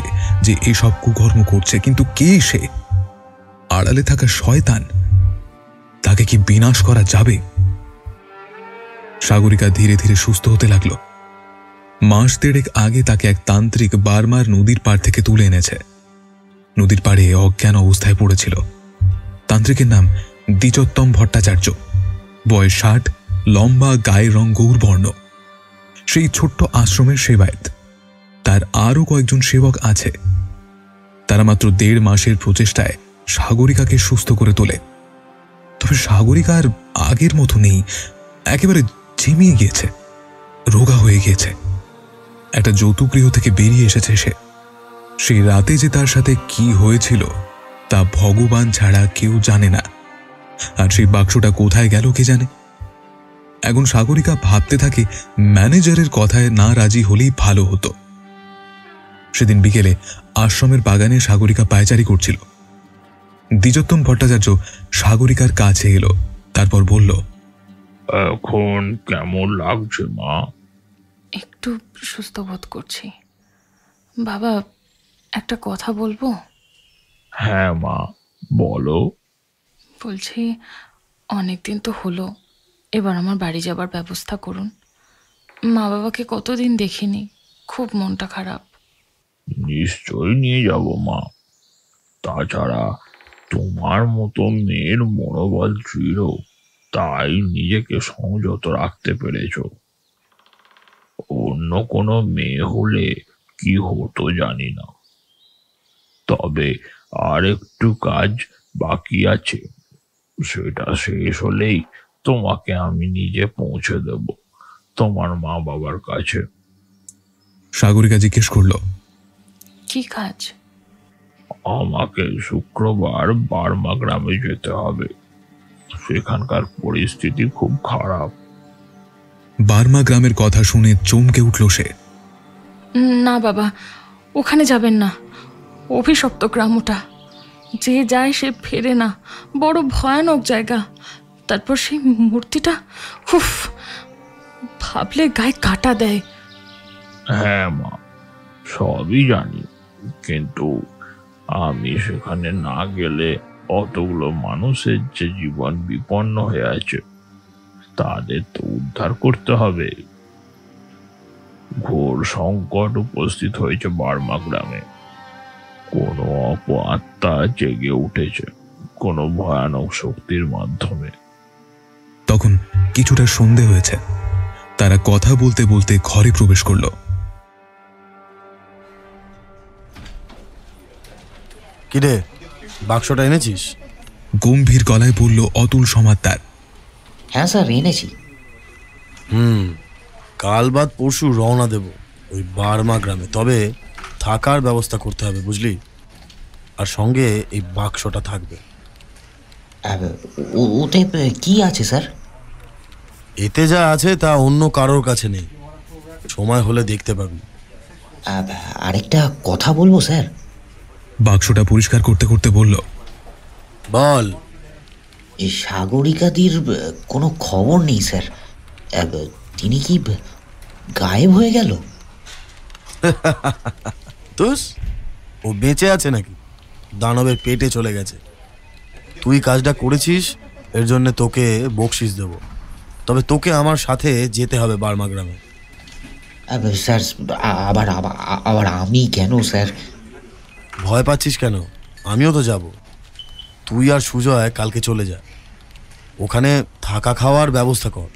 যে এসব কুকর্ম করছে, কিন্তু কে সে? আড়ালে থাকা শয়তান, তাকে কি বিনাশ করা যাবে? সাগরিকা ধীরে ধীরে সুস্থ হতে লাগল। মাস দেড়েক আগে তাকে এক তান্ত্রিক বার্মার নদীর পাড় থেকে তুলে এনেছে। নদীর পাড়ে অজ্ঞান অবস্থায় পড়েছিল। তান্ত্রিকের নাম দ্বিজোত্তম ভট্টাচার্য, বয়স 60, লম্বা, গায়ের রং গৌরবর্ণ। সেই ছোট্ট আশ্রমের সেবায়েত। তার আরও কয়েকজন সেবক আছে। তারা মাত্র 1.5 মাসের প্রচেষ্টায় সাগরিকাকে সুস্থ করে তোলে। তবে সাগরিকা আর আগের মতো নেই, একেবারে ঝিমিয়ে গিয়েছে, রোগা হয়ে গিয়েছে। একটা যৌতুগৃহ থেকে বেরিয়ে এসেছে সে। সেই রাতে যে তার সাথে কি হয়েছিল তা ভগবান ছাড়া কেউ জানে না। আর সেই বাক্সটা কোথায় গেল কে জানে। এখন সাগরিকা ভাবতে থাকে ম্যানেজারের কথায় না রাজি হলেই ভালো হতো। সেদিন বিকেলে আশ্রমের বাগানে সাগরিকা পায়চারি করছিল। দ্বিজোত্তম ভট্টাচার্য সাগরিকার কাছে এলো, তারপর বলল, এখন কেমন লাগছে মা? একটু সুস্থ বোধ করছি। বাবা, একটা কথা বলবো? হ্যাঁ মা, বলো। বলছি, অনেকদিন তো হলো, এবার আমার বাড়ি যাবার ব্যবস্থা করুন। মা বাবাকে কতদিন দেখিনি, খুব মনটা খারাপ। নিশ্চয়ই নিয়ে যাব মা। তাছাড়া তোমার মতো মেয়ের মনোবল ছিল, তাই নিজেকে সংযত রাখতে পেরেছ। অন্য কোনো মেয়ে হলে কি হতো জানি না। তবে আর একটু কাজ বাকি আছে, সেটা শেষ হলেই তোমাকে আমি নিজে পৌঁছে দেব তোমার মা বাবার কাছে। সাগরিকা জিজ্ঞেস করল, কি কাজ? আমাকে শুক্রবার বার্মা গ্রামে যেতে হবে। সেখানকার পরিস্থিতি খুব খারাপ। বার্মা গ্রামের কথা শুনে চমকে উঠল সে। না বাবা, ওখানে যাবেন না। অভিশপ্ত গ্রাম ওটা, যে যায় সে ফেরে না। বড় ভয়ানক জায়গা। তারপর সেই মূর্তিটা, উফ, ভাবলে গায়ে কাটা দেয়। হ্যাঁ মা, সবই জানি, কিন্তু আমি সেখানে না গেলে অতগুলো মানুষের যে জীবন বিপন্ন হয়ে আছে তাদের তো উদ্ধার করতে হবে। ঘোর সংকট উপস্থিত হয়েছে বার্মা গ্রামে। কোনো অপআত্মা জেগে উঠেছে কোনো ভয়ানক শক্তির মাধ্যমে। তখন কিছুটা সন্ধে হয়েছে। তারা কথা বলতে বলতে ঘরে প্রবেশ করল। কিরে, বাক্সটা এনেছিস? গম্ভীর গলায় বলল অতুল সমাদ্দার। হ্যাঁ স্যার, এনেছি। কাল বাদ পরশু রওনা দেব ওই বার্মা গ্রামে। তবে থাকার ব্যবস্থা করতে হবে, বুঝলি? আর সঙ্গে এই বাক্সটা থাকবে। ওতে কি আছে স্যার? এতে যা আছে তা অন্য কারোর কাছে নেই, সময় হলে দেখতে পাবি। আরেকটা কথা বলবো স্যার। বাক্সটা পরিষ্কার করতে করতে বলল, বল। এই সাগরিকাদির কোনো খবর নেই স্যার। তিনি কি গায়েব হয়ে গেল? তুস, ও বেঁচে আছে নাকি? দানবের পেটে চলে গেছে। তুই কাজটা করেছিস, এর জন্য তোকে বকশিস দেব। তবে তোকে আমার সাথে যেতে হবে বার্মা গ্রামে। স্যার, আবার আমি কেন স্যার? ভয় পাচ্ছিস কেন? আমিও তো যাব। তুই আর সুজয় কালকে চলে যা, ওখানে থাকা খাওয়ার ব্যবস্থা কর।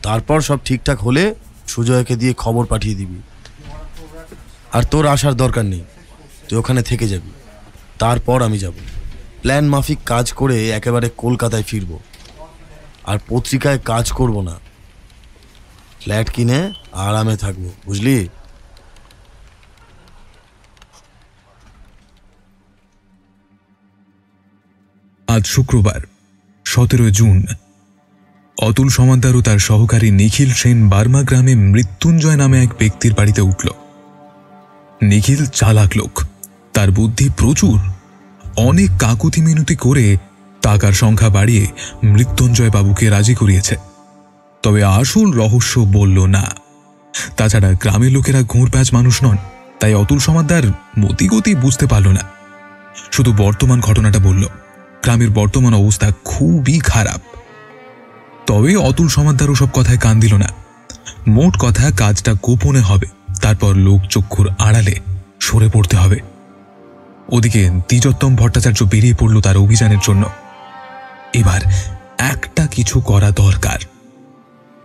তারপর সব ঠিকঠাক হলে সুজয়কে দিয়ে খবর পাঠিয়ে দিবি। আর তোর আসার দরকার নেই, তুই ওখানে থেকে যাবি। তারপর আমি যাব। প্ল্যান মাফিক কাজ করে একেবারে কলকাতায় ফিরব। আর পত্রিকায় কাজ করব না, ফ্ল্যাট কিনে আরামে থাকবো, বুঝলি? আজ শুক্রবার 17 জুন। অতুল সমাদ্দার ও তার সহকারী নিখিল সেন বার্মা গ্রামে মৃত্যুঞ্জয় নামে এক ব্যক্তির বাড়িতে উঠল। নিখিল চালাক লোক, তার বুদ্ধি প্রচুর। অনেক কাকুতি মিনতি করে টাকার সংখ্যা বাড়িয়ে মৃত্যুঞ্জয় বাবুকে রাজি করিয়েছে। তবে আসল রহস্য বলল না। তাছাড়া গ্রামের লোকেরা ঘুরপ্যাচ মানুষ নন, তাই অতুল সমাদ্দার মতিগতি বুঝতে পারল না। শুধু বর্তমান ঘটনাটা বলল। গ্রামের বর্তমান অবস্থা খুবই খারাপ। তবে অতুল সমাদ্দার ওসব কথায় কান দিল না। মোট কথা, কাজটা গোপনে হবে, তারপর লোকচক্ষুর আড়ালে সরে পড়তে হবে। ওদিকে দ্বিজোত্তম ভট্টাচার্য বেরিয়ে পড়ল তার অভিযানের জন্য। এবার একটা কিছু করা দরকার।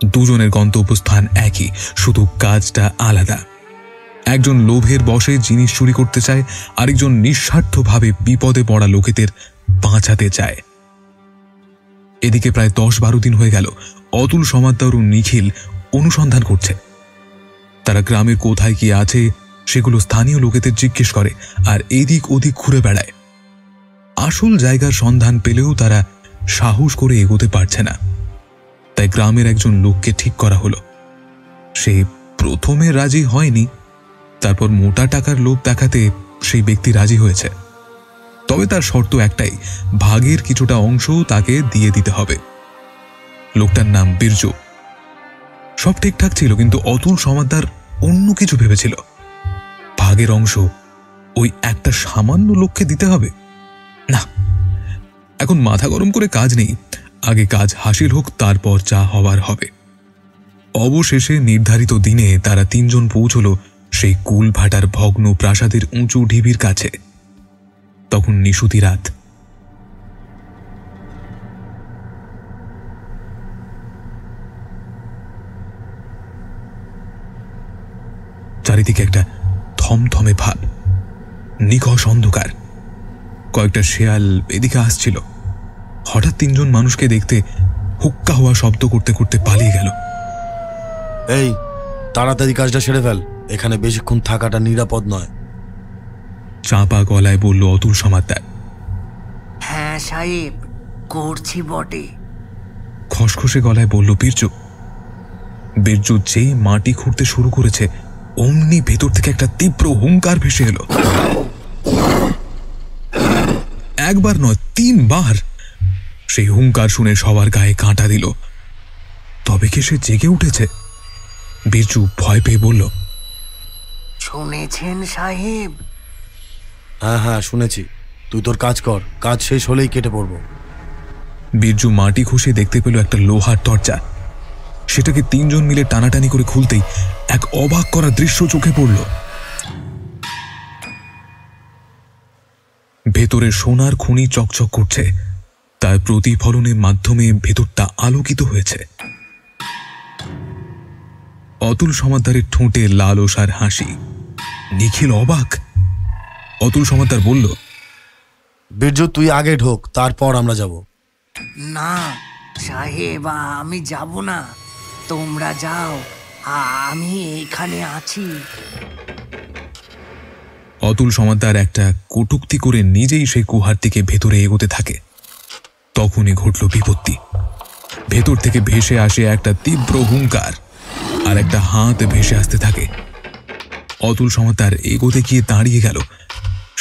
দুজনের গন্তব্যস্থান একই, শুধু কাজটা আলাদা। একজন লোভের বশে জিনিস চুরি করতে চায়, আরেকজন নিঃস্বার্থভাবে বিপদে পড়া লোকেদের বাঁচাতে চায়। এদিকে প্রায় 10-12 দিন হয়ে গেল অতুল সমাদ্দার ও নিখিল অনুসন্ধান করছে। তারা গ্রামের কোথায় কি আছে সেগুলো স্থানীয় লোকেদের জিজ্ঞেস করে আর এদিক ওদিক ঘুরে বেড়ায়। আসল জায়গার সন্ধান পেলেও তারা সাহস করে এগোতে পারছে না। তাই গ্রামের একজন লোককে ঠিক করা হলো। সে প্রথমে রাজি হয়নি, তারপর মোটা টাকার লোভ দেখাতে সেই ব্যক্তি রাজি হয়েছে। তবে তার শর্ত একটাই, ভাগের কিছুটা অংশ তাকে দিয়ে দিতে হবে। লোকটার নাম বীরজু। সব ঠিকঠাক ছিল, কিন্তু অতুল সমাদ্দার অন্য কিছু ভেবেছিল। ভাগের অংশ ওই একটা সামান্য লোককে দিতে হবে না। এখন মাথা গরম করে কাজ নেই, আগে কাজ হাসিল হোক, তারপর যা হবার হবে। অবশেষে নির্ধারিত দিনে তারা 3 জন পৌঁছল সেই কুলভাটার ভগ্ন প্রাসাদের উঁচু ঢিবির কাছে। তখন নিশুতি রাত। চারিদিকে একটা থমথমে ভাব, নিকষ অন্ধকার। কয়েকটা শেয়াল এদিকে আসছিল। হঠাৎ 3 জন মানুষকে দেখতে হুক্কা হওয়া শব্দ করতে করতে পালিয়ে গেল। এই, তাড়াতাড়ি কাজটা সেরে ফেল, এখানে বেশিক্ষণ থাকাটা নিরাপদ নয়। চাপা গলায় বলল অতুল সমাদ্দার। হ্যাঁ সাহেব, করছি বটে। খসখসে গলায় বলল বীরজু। বীরজু যেই মাটি খুঁড়তে শুরু করেছে, অমনি ভেতর থেকে একটা তীব্র হুঙ্কার ভেসে এলো। একবার নয়, 3 বার। সেই হুঙ্কার শুনে সবার গায়ে কাঁটা দিল। তবে কি সে জেগে উঠেছে? বীরজু ভয় পেয়ে বলল, শুনেছেন সাহেব? হ্যাঁ হ্যাঁ, শুনেছি। তুই তোর কাজ কর, কাজ শেষ হলেই কেটে পড়বো। বীরজু মাটি খুশে দেখতে পেল একটা লোহার দরজা। সেটাকে 3 জন মিলে টানাটানি করে খুলতেই এক অবাক করা দৃশ্য চোখে পড়ল। ভেতরে সোনার খনি চকচক করছে, তার প্রতিফলনের মাধ্যমে ভেতরটা আলোকিত হয়েছে। অতুল সমাদ্দারের ঠোঁটে লালসার হাসি। নিখিল অবাক। অতুল সমাদ্দার বলল, বীরজু, তুই আগে ঢোক, তারপর আমরা যাব। না সাহেব, আমি যাব না, তোমরা যাও, আমি এখানে আছি। অতুল সমাদ্দার একটা কটূক্তি করে নিজেই সেই গুহার দিকে ভেতরে এগোতে থাকে। তখনই ঘটল বিপত্তি। ভেতর থেকে ভেসে আসে একটা তীব্র হুঙ্কার, আর একটা হাত ভেসে আসতে থাকে। অতুল সমাদ্দার এগোতে গিয়ে দাঁড়িয়ে গেল।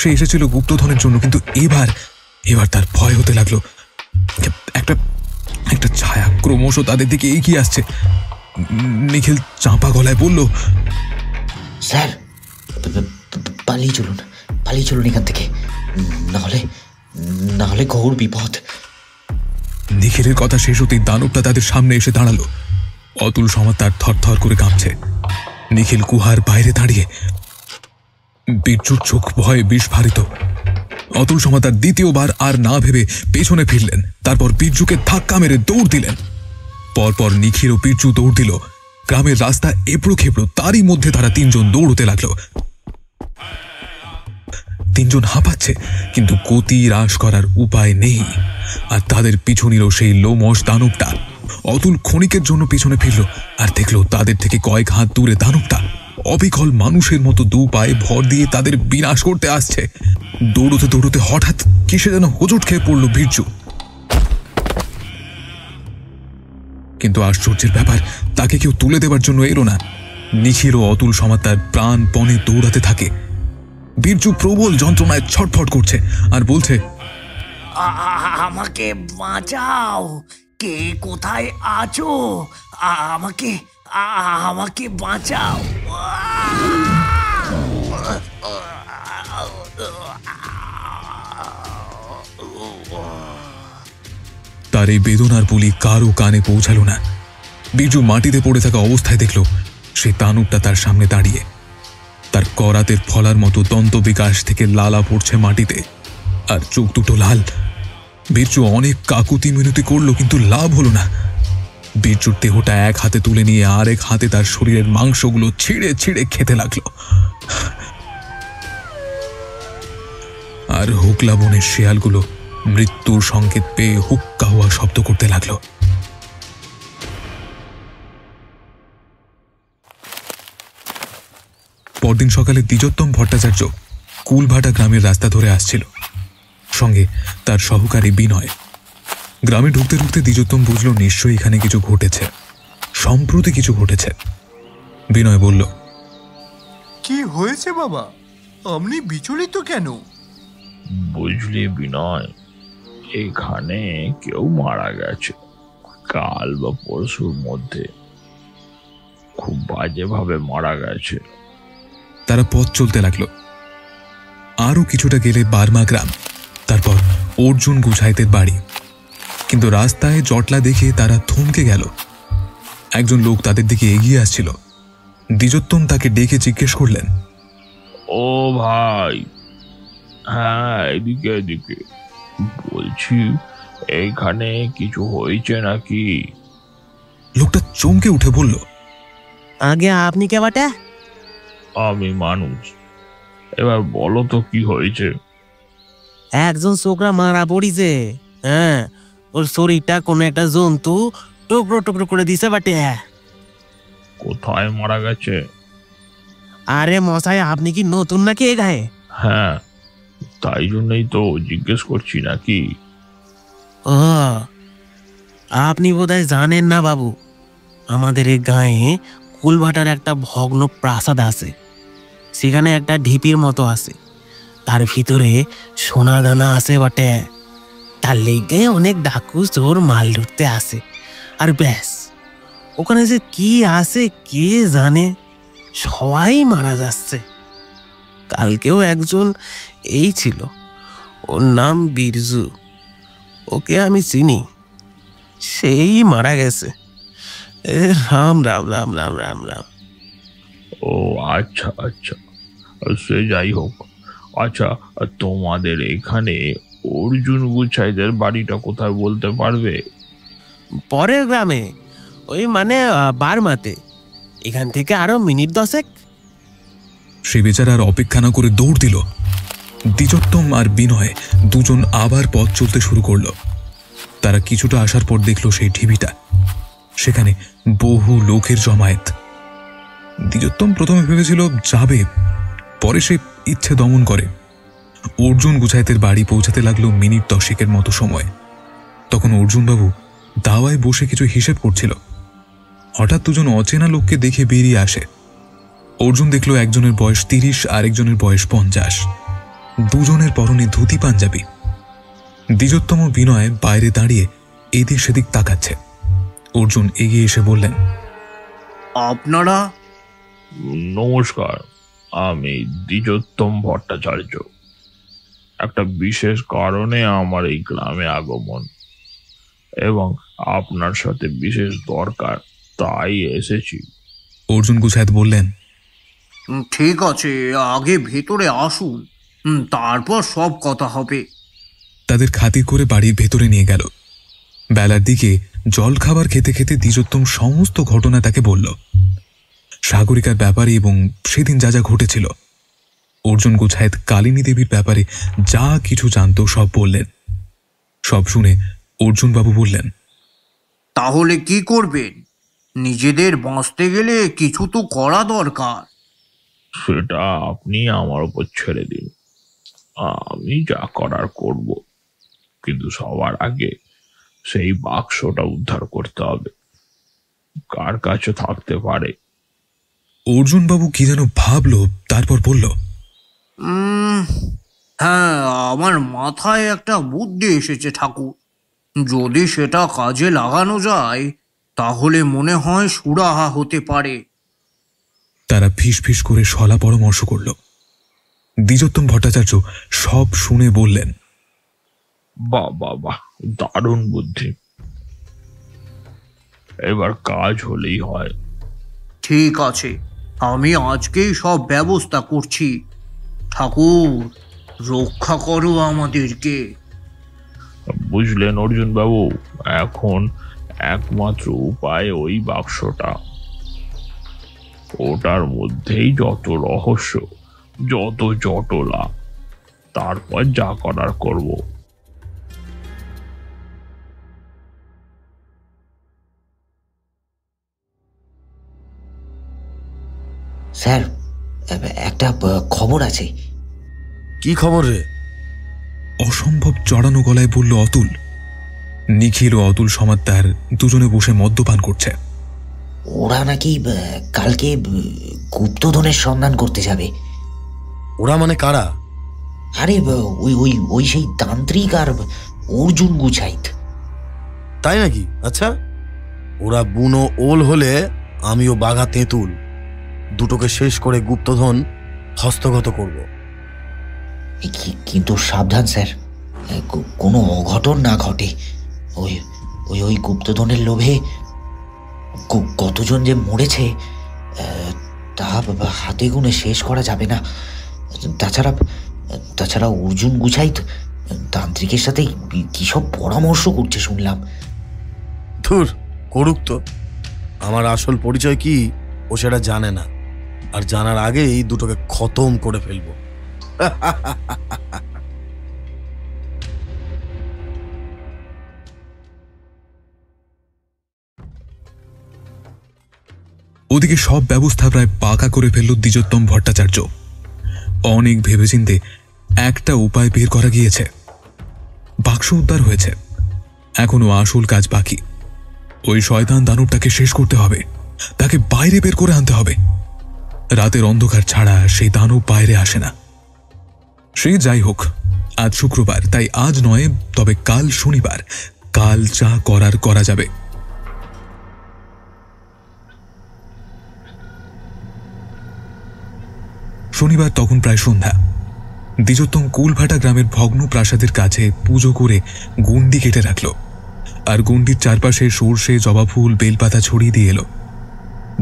সে এসেছিল গুপ্তধনের জন্য, কিন্তু এবার তার ভয় হতে লাগলো। একটা ছায়া ক্রমশ তাদের দিকে এগিয়ে আসছে। নিখিল চাপা গলায় বলল, স্যার, পালিয়ে চলুন এখান থেকে, না হলে ঘোর বিপদ। নিখিলের কথা শেষ হতেই দানবটা তাদের সামনে এসে দাঁড়ালো। অতুল সমাদ্দার থরথর করে কাঁপছে। নিখিল গুহার বাইরে দাঁড়িয়ে। বীরজুর চোখ ভয়ে বিস্ফারিত। অতুল সমাদ্দার দ্বিতীয়বার আর না ভেবে পেছনে ফিরলেন। তারপর বীরজুকে ধাক্কা মেরে দৌড় দিলেন। পরপর নিখিল ও বীরজু দৌড় দিল। গ্রামের রাস্তা এবড়ো খেবড়ো, তারই মধ্যে তারা 3 জন দৌড়তে লাগলো। 3 জন হাঁপাচ্ছে, কিন্তু গতি হ্রাস করার উপায় নেই। আর তাদের পিছু নিল সেই লোমশ দানবটা। অতুল ক্ষণিকের জন্য পিছনে ফিরল, আর দেখল তাদের থেকে কয়েক হাত দূরে দানবটা অবিকল মানুষের মতো 2 পায়ে ভর দিয়ে তাদের বিনাশ করতে আসছে। দৌড়তে দৌড়তে হঠাৎ কিসে যেন হোঁচট খেয়ে পড়ল বীরজু। কিন্তু আশ্চর্যের ব্যাপার, তাকে কেউ তুলে দেবার জন্য এলো না। নিখিল ও অতুল সমাজ তার প্রাণপণে দৌড়াতে থাকে। বীরজু প্রবল যন্ত্রণায় ছটফট করছে আর বলছে, আমাকে বাঁচাও, কে কোথায় আছো? আমাকে আমাকে বাঁচাও। তার এই বেদনার বুলি কারও কানে পৌঁছালো না। বীরজু মাটিতে পড়ে থাকা অবস্থায় দেখল সেই দানবটা তার সামনে দাঁড়িয়ে। তার করাতের ফলার মতো দন্ত বিকাশ থেকে লালা পড়ছে মাটিতে, আর চোখ দুটো লাল। বীরজু অনেক কাকুতি মিনতি করলো, কিন্তু লাভ হলো না। বীরজুর দেহটা এক হাতে তুলে নিয়ে আরেক হাতে তার শরীরের মাংসগুলো ছিঁড়ে ছিঁড়ে খেতে লাগলো। আর হুকলা বনের শেয়ালগুলো মৃত্যুর সংকেত পেয়ে হুক্কা হওয়া শব্দ করতে লাগলো। পরদিন সকালে দ্বিজোত্তম ভট্টাচার্য কুলভাটা গ্রামের রাস্তা ধরে আসছিল, সঙ্গে তার সহকারী বিনয়। গ্রামে ঢুকতে ঢুকতে দ্বিজোত্তম বুঝল নিশ্চয়ই এখানে কিছু ঘটেছে, সম্প্রতি কিছু ঘটেছে। বিনয় বলল, কি হয়েছে বাবা, আপনি বিচলিত কেন? বুঝলি বিনয়, এখানে কেউ মারা গেছে কাল বা পরশুর মধ্যে, খুব বাজেভাবে মারা গেছে। তারা পথ চলতে লাগলো। আরো কিছুটা গেলে বার্মা গ্রাম, তারপর অর্জুন গুছাইতের বাড়ি। কিন্তু রাস্তায় জটলা দেখে তারা থমকে গেল। একজন লোক তাদের দিকে এগিয়ে আসছিল। দ্বিজোত্তম তাকে ডেকে জিজ্ঞেস করলেন, ও ভাই, হ্যাঁ এদিকে এদিকে, বলছি এইখানে কিছু হয়েছে নাকি? লোকটা চমকে উঠে বলল, আগে আপনি কে বটে? আমি মানুষ, এবার বলো তো কি হয়েছে? একজন ছোকরা মারা পড়িছে। হ্যাঁ, ওর শরীরটা কোনো একটা জন্তু টুকরো টুকরো করে দিছে বটে। কোথায় মারা গেছে? আরে মশাই, আপনি কি নতুন নাকি এ গায়ে? হ্যাঁ, তাই জন্যই তো জিজ্ঞেস করছি নাকি। ও, আপনি বোধহয় জানেন না বাবু, আমাদের এই গায়ে কুলভাটার একটা ভগ্ন প্রাসাদ আছে। সেখানে একটা ঢিপির মতো আছে, তার ভিতরে সোনা দানা আছে বটে। তার লেগে অনেক ডাকু চোর মাল লুটতে আসে। আর ব্যাস, ওখানে যে কি আছে কে জানে, সবাই মারা যাচ্ছে। কালকেও একজন এই ছিল, ওর নাম বীরজু, ওকে আমি চিনি, সেই মারা গেছে। রাম রাম রাম রাম রাম রাম। ও আচ্ছা আচ্ছা, সে যাই হোক। আচ্ছা, তোমাদের এখানে অর্জুন গুছাইদের বাড়িটা কোথায় বলতে পারবে? পরের গ্রামে, ওই মানে বারমাতে, এখান থেকে আরো মিনিট 10। সে বেচারা আর অপেক্ষা না করে দৌড় দিল। দ্বিজোত্তম আর বিনয় দুজন আবার পথ চলতে শুরু করল। তারা কিছুটা আসার পর দেখল সেই ঢিবিটা, সেখানে বহু লোকের জমায়েত। দ্বিজোত্তম প্রথমে ভেবেছিল যাবে, পরে সে ইচ্ছে দমন করে। অর্জুন গুছাইতের বাড়ি পৌঁছাতে লাগলো মিনিট 10 মতো সময়। তখন অর্জুনবাবু দাওয়ায় বসে কিছু হিসেব করছিল। হঠাৎ দুজন অচেনা লোককে দেখে বেরিয়ে আসে। অর্জুন দেখল একজনের বয়স 30 আর একজনের বয়স 50। দুজনের পরনে ধুতি পাঞ্জাবি। দ্বিজোত্তম বিনয় বাইরে দাঁড়িয়ে এদিক সেদিক তাকাচ্ছে। অর্জুন এগিয়ে এসে বললেন, আপনারা? নমস্কার, আমি দ্বিজোত্তম ভট্টাচার্য। একটা বিশেষ কারণে আমার এই গ্রামে আগমন, এবং আপনার সাথে বিশেষ দরকার, তাই এসেছি। অর্জুন গুছাইত বললেন, ঠিক আছে, আগে ভেতরে আসুন, তারপর সব কথা হবে। তাদের খাতির করে বাড়ির ভেতরে নিয়ে গেল। বেলার দিকে জল খাবার খেতে খেতে দ্বিজোত্তম সমস্ত ঘটনা তাকে বলল, সাগরিকার ব্যাপারে এবং সেদিন যা যা ঘটেছিল। অর্জুন গুছাইত কালিনী দেবীর ব্যাপারে যা কিছু জানত সব বললেন। সব শুনে অর্জুনবাবু বললেন, তাহলে কি করবেন? নিজেদের বাঁচতে গেলে কিছু তো করা দরকার। সেটা আপনি আমার উপর ছেড়ে দিন, আমি যা করার করব। কিন্তু সবার আগে সেই বাক্সটা উদ্ধার করতে হবে। কার কাছে থাকতে পারে? অর্জুনবাবু কি যেন ভাবলো, তারপর বলল, হ্যাঁ, আমার মাথায় একটা বুদ্ধি এসেছে ঠাকুর। যদি সেটা কাজে লাগানো যায় তাহলে মনে হয় সুরাহা হতে পারে। তারা ফিস ফিস করে শলা পরামর্শ করল। দ্বিজোত্তম ভট্টাচার্য সব শুনে বললেন, বাহ বাহ বাহ, দারুণ বুদ্ধি, এবার কাজ হলেই হয়। ঠিক আছে, আমি আজকেই সব ব্যবস্থা করছি। ঠাকুর, রক্ষা করো আমাদেরকে। বুঝলেন অর্জুন বাবু, এখন একমাত্র উপায় ওই বাক্সটা। ওটার মধ্যেই যত রহস্য, যত জটলা, তারপর যা করার করব। স্যার, একটা খবর আছে। কি খবর রে? অসম্ভব চড়ানো গলায় বলল অতুল। নিখিল ও অতুল সমাদ্দার দুজনে বসে মদ্যপান করছে। ওরা নাকি কালকে গুপ্তধনের সন্ধান করতে যাবে। ওরা মানে কারা? আরে ওই ওই ওই সেই তান্ত্রিক আর অর্জুন গুছাইত। তাই নাকি? আচ্ছা, ওরা বুনো ওল হলে আমিও বাঘা তেঁতুল, দুটোকে শেষ করে গুপ্তধন হস্তগত করব। কিন্তু সাবধান স্যার, কোনো অঘটন না ঘটে। ওই ওই ওই গুপ্তধনের লোভে কতজন যে মরেছে তা হাতে গুনে শেষ করা যাবে না। তাছাড়া অর্জুন গুছাইত তান্ত্রিকের সাথে কি সব পরামর্শ করছে শুনলাম। ধুর, করুক তো। আমার আসল পরিচয় কি ও সেটা জানে না, আর জানার আগেই দুটোকে খতম করে ফেলবো। ওদিকে সব ব্যবস্থা প্রায় পাকা করে ফেলল দ্বিজোত্তম ভট্টাচার্য। অনেক ভেবেচিন্তে একটা উপায় বের করা গিয়েছে। বাক্স উদ্ধার হয়েছে, এখনো আসল কাজ বাকি। ওই শয়তান দানবটাকে শেষ করতে হবে, তাকে বাইরে বের করে আনতে হবে। রাতের অন্ধকার ছাড়া সেই দানব বাইরে আসে না। সে যাই হোক, আজ শুক্রবার, তাই আজ নয়, তবে কাল শনিবার। কাল যা করার করা যাবে। শনিবার তখন প্রায় সন্ধ্যা। দ্বিজোত্তম কুলভাটা গ্রামের ভগ্ন প্রাসাদের কাছে পুজো করে গুন্ডি কেটে রাখল, আর গুন্ডির চারপাশে সর্ষে, জবা ফুল, বেলপাতা ছড়িয়ে দিয়ে এলো।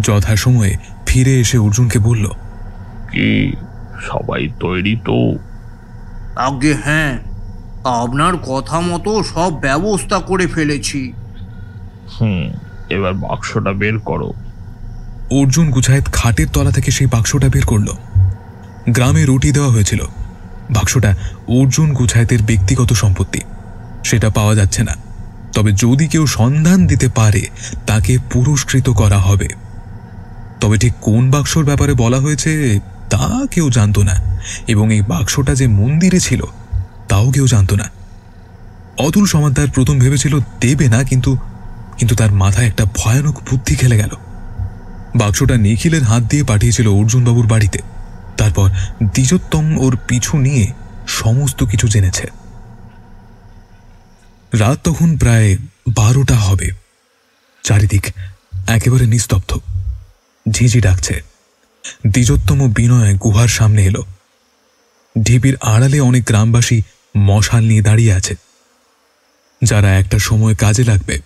যথাসময়ে ফিরে এসে অর্জুনকে বলল, কি সবাই তৈরি তো? আগে হ্যাঁ, আপনার কথা মতো সব ব্যবস্থা করে ফেলেছি। এবার বাক্সটা বের করো। অর্জুন গুছায়েত খাটের তলা থেকে সেই বাক্সটা বের করল। গ্রামে রুটি দেওয়া হয়েছিল। বাক্সটা অর্জুন গুছায়েতের ব্যক্তিগত সম্পত্তি, সেটা পাওয়া যাচ্ছে না। তবে যদি কেউ সন্ধান দিতে পারে তাকে পুরস্কৃত করা হবে। তবে ঠিক কোন বাক্সর ব্যাপারে বলা হয়েছে তা কেউ জানত না, এবং এই বাক্সটা যে মন্দিরে ছিল তাও কেউ জানত না। অতুল সমাদ্দার প্রথম ভেবেছিল দেবে না, কিন্তু তার মাথায় একটা ভয়ানক বুদ্ধি খেলে গেল। বাক্সটা নিখিলের হাত দিয়ে পাঠিয়েছিল অর্জুনবাবুর বাড়িতে। তারপর দ্বিজোত্তম ওর পিছু নিয়ে সমস্ত কিছু জেনেছে। রাত তখন প্রায় 12টা হবে। চারিদিক একেবারে নিস্তব্ধ। ঝিঝি ডাকছে। দ্বিজোত্তম ও বিনয় গুহার সামনে এলো। ঢিপির আড়ালে অনেক গ্রামবাসী মশাল নিয়ে দাঁড়িয়ে আছে, যারা একটা সময় কাজে লাগবে।